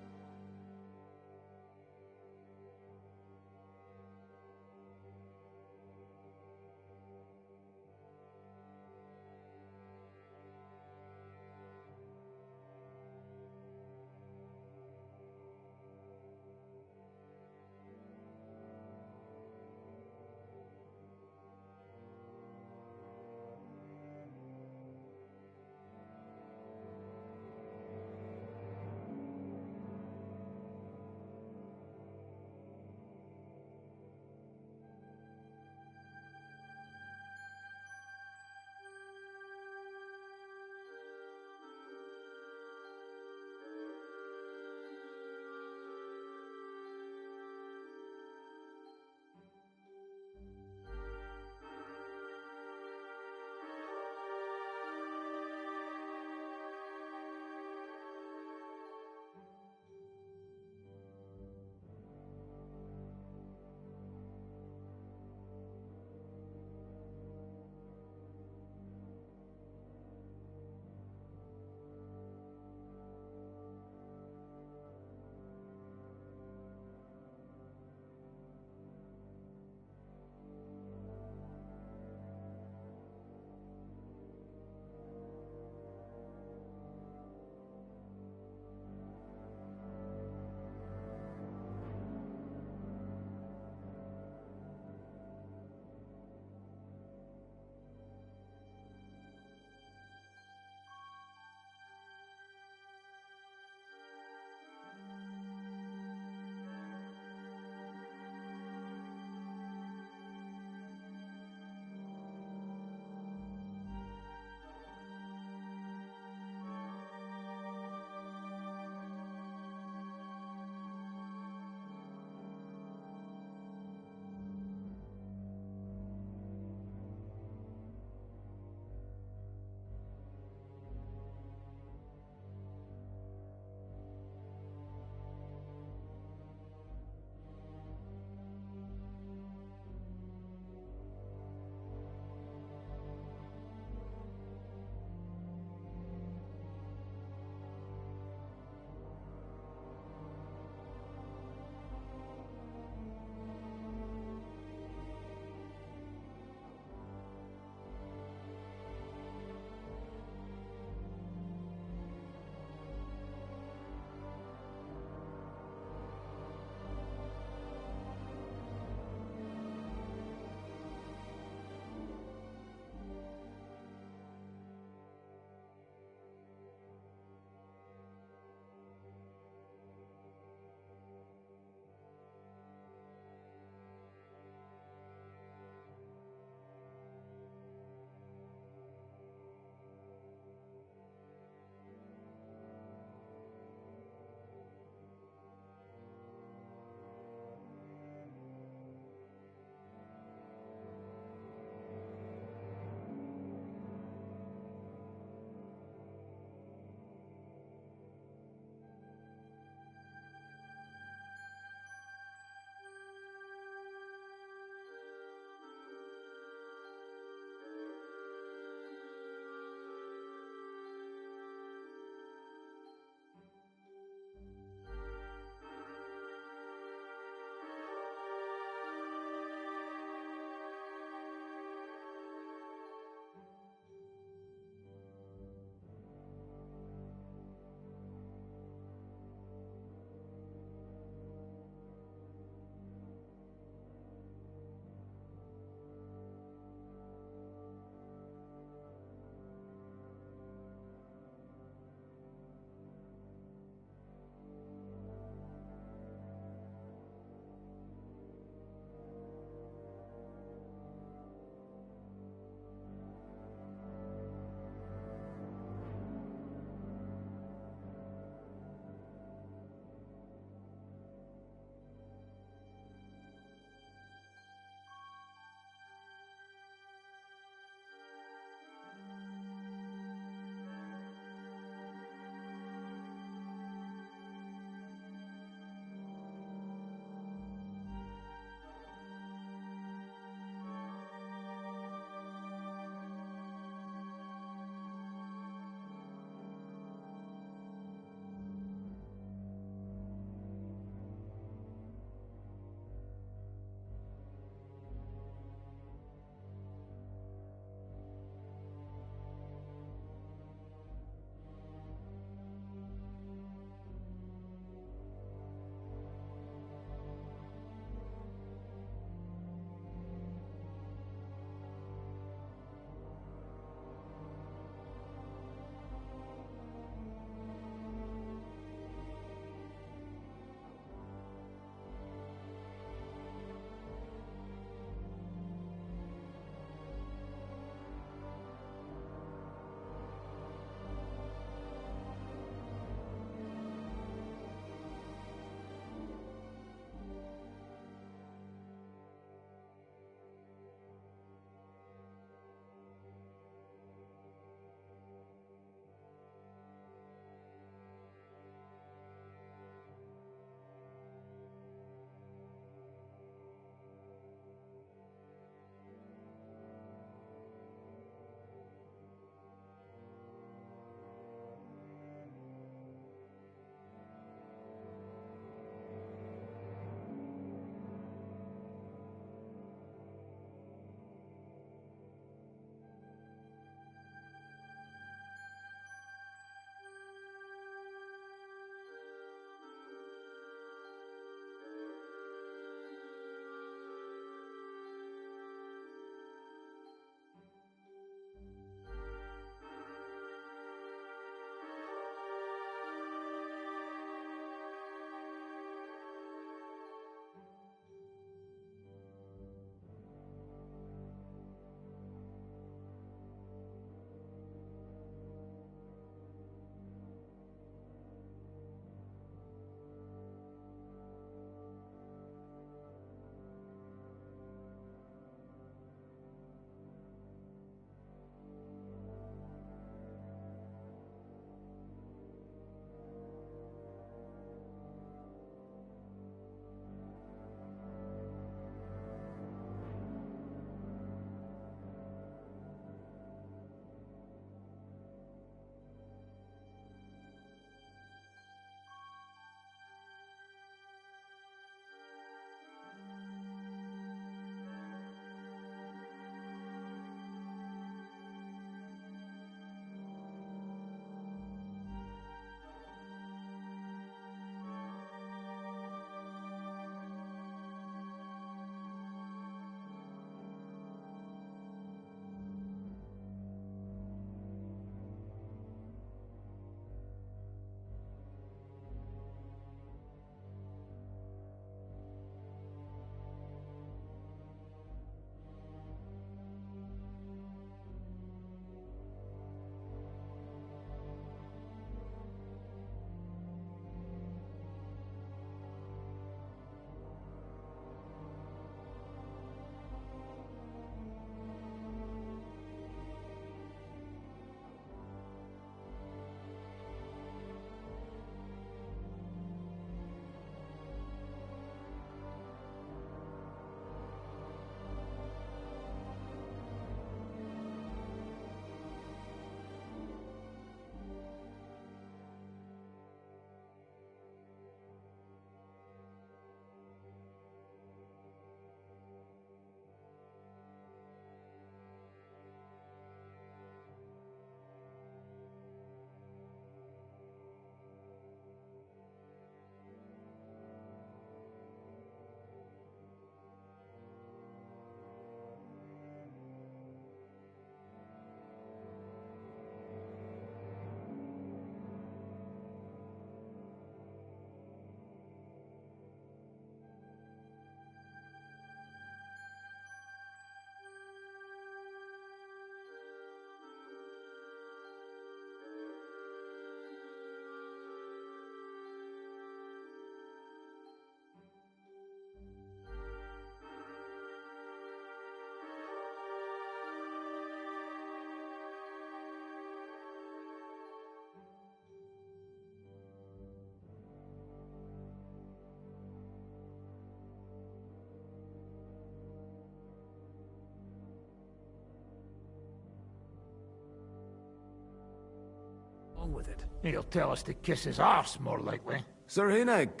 Speaker 9: on with it. He'll tell us to kiss his arse, more likely.
Speaker 15: Sir Hinek,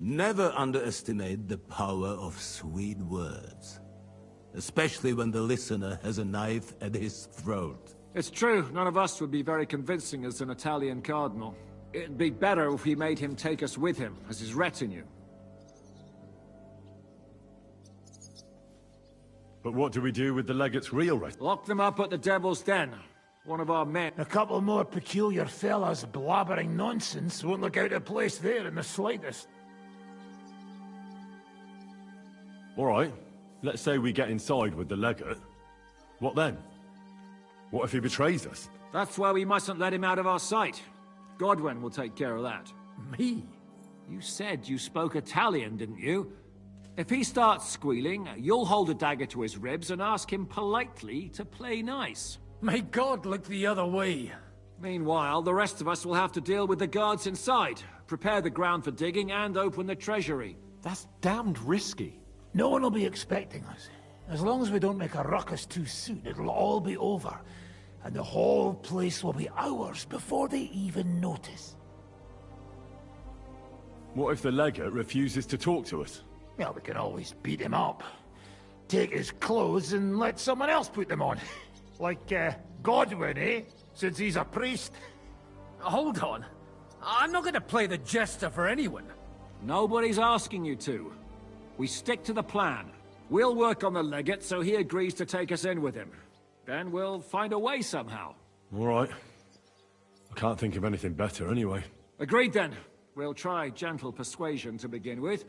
Speaker 15: never underestimate the power of sweet words. Especially when the listener has a knife at his throat.
Speaker 10: It's true, none of us would be very convincing as an Italian cardinal. It'd be better if we made him take us with him, as his retinue.
Speaker 1: But what do we do with the legate's real
Speaker 10: Lock them up at the Devil's Den. One of our men.
Speaker 9: A couple more peculiar fellas blabbering nonsense won't look out of place there in the slightest.
Speaker 1: All right. Let's say we get inside with the legate. What then? What if he betrays us?
Speaker 10: That's why we mustn't let him out of our sight. Godwin will take care of that.
Speaker 9: Me?
Speaker 10: You said you spoke Italian, didn't you? If he starts squealing, you'll hold a dagger to his ribs and ask him politely to play nice.
Speaker 5: May God look the other way.
Speaker 10: Meanwhile, the rest of us will have to deal with the guards inside, prepare the ground for digging, and open the treasury.
Speaker 6: That's damned risky.
Speaker 9: No one will be expecting us. As long as we don't make a ruckus too soon, it'll all be over. And the whole place will be ours before they even notice.
Speaker 1: What if the legate refuses to talk to us?
Speaker 9: Well, we can always beat him up. Take his clothes and let someone else put them on. Like, Godwin, eh? Since he's a priest.
Speaker 5: Hold on. I'm not gonna play the jester for anyone.
Speaker 10: Nobody's asking you to. We stick to the plan. We'll work on the legate so he agrees to take us in with him. Then we'll find a way somehow.
Speaker 1: All right. I can't think of anything better anyway.
Speaker 10: Agreed then. We'll try gentle persuasion to begin with.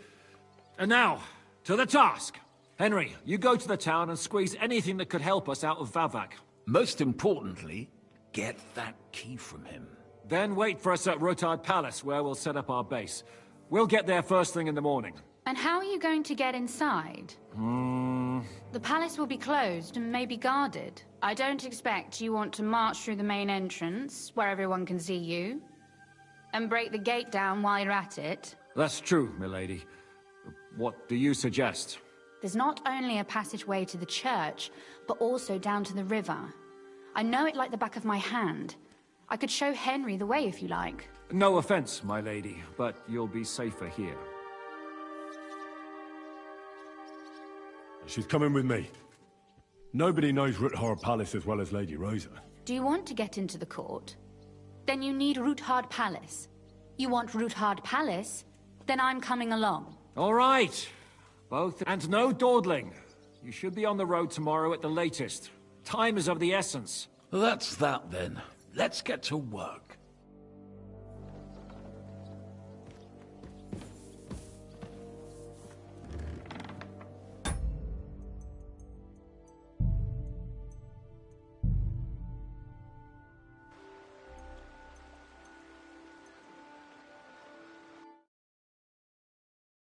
Speaker 10: And now, to the task. Henry, you go to the town and squeeze anything that could help us out of Vavak.
Speaker 13: Most importantly, get that key from him.
Speaker 10: Then wait for us at Rotard Palace, where we'll set up our base. We'll get there first thing in the morning.
Speaker 22: And how are you going to get inside? The palace will be closed and may be guarded. I don't expect you want to march through the main entrance, where everyone can see you, and break the gate down while you're at it.
Speaker 10: That's true, milady. What do you suggest?
Speaker 22: There's not only a passageway to the church, but also down to the river. I know it like the back of my hand. I could show Henry the way if you like.
Speaker 10: No offense, my lady, but you'll be safer here.
Speaker 1: She's coming with me. Nobody knows Ruthard Palace as well as Lady Rosa.
Speaker 22: Do you want to get into the court? Then you need Ruthard Palace. You want Ruthard Palace? Then I'm coming along.
Speaker 10: All right. Both. And no dawdling. You should be on the road tomorrow at the latest. Time is of the essence.
Speaker 13: That's that then. Let's get to work.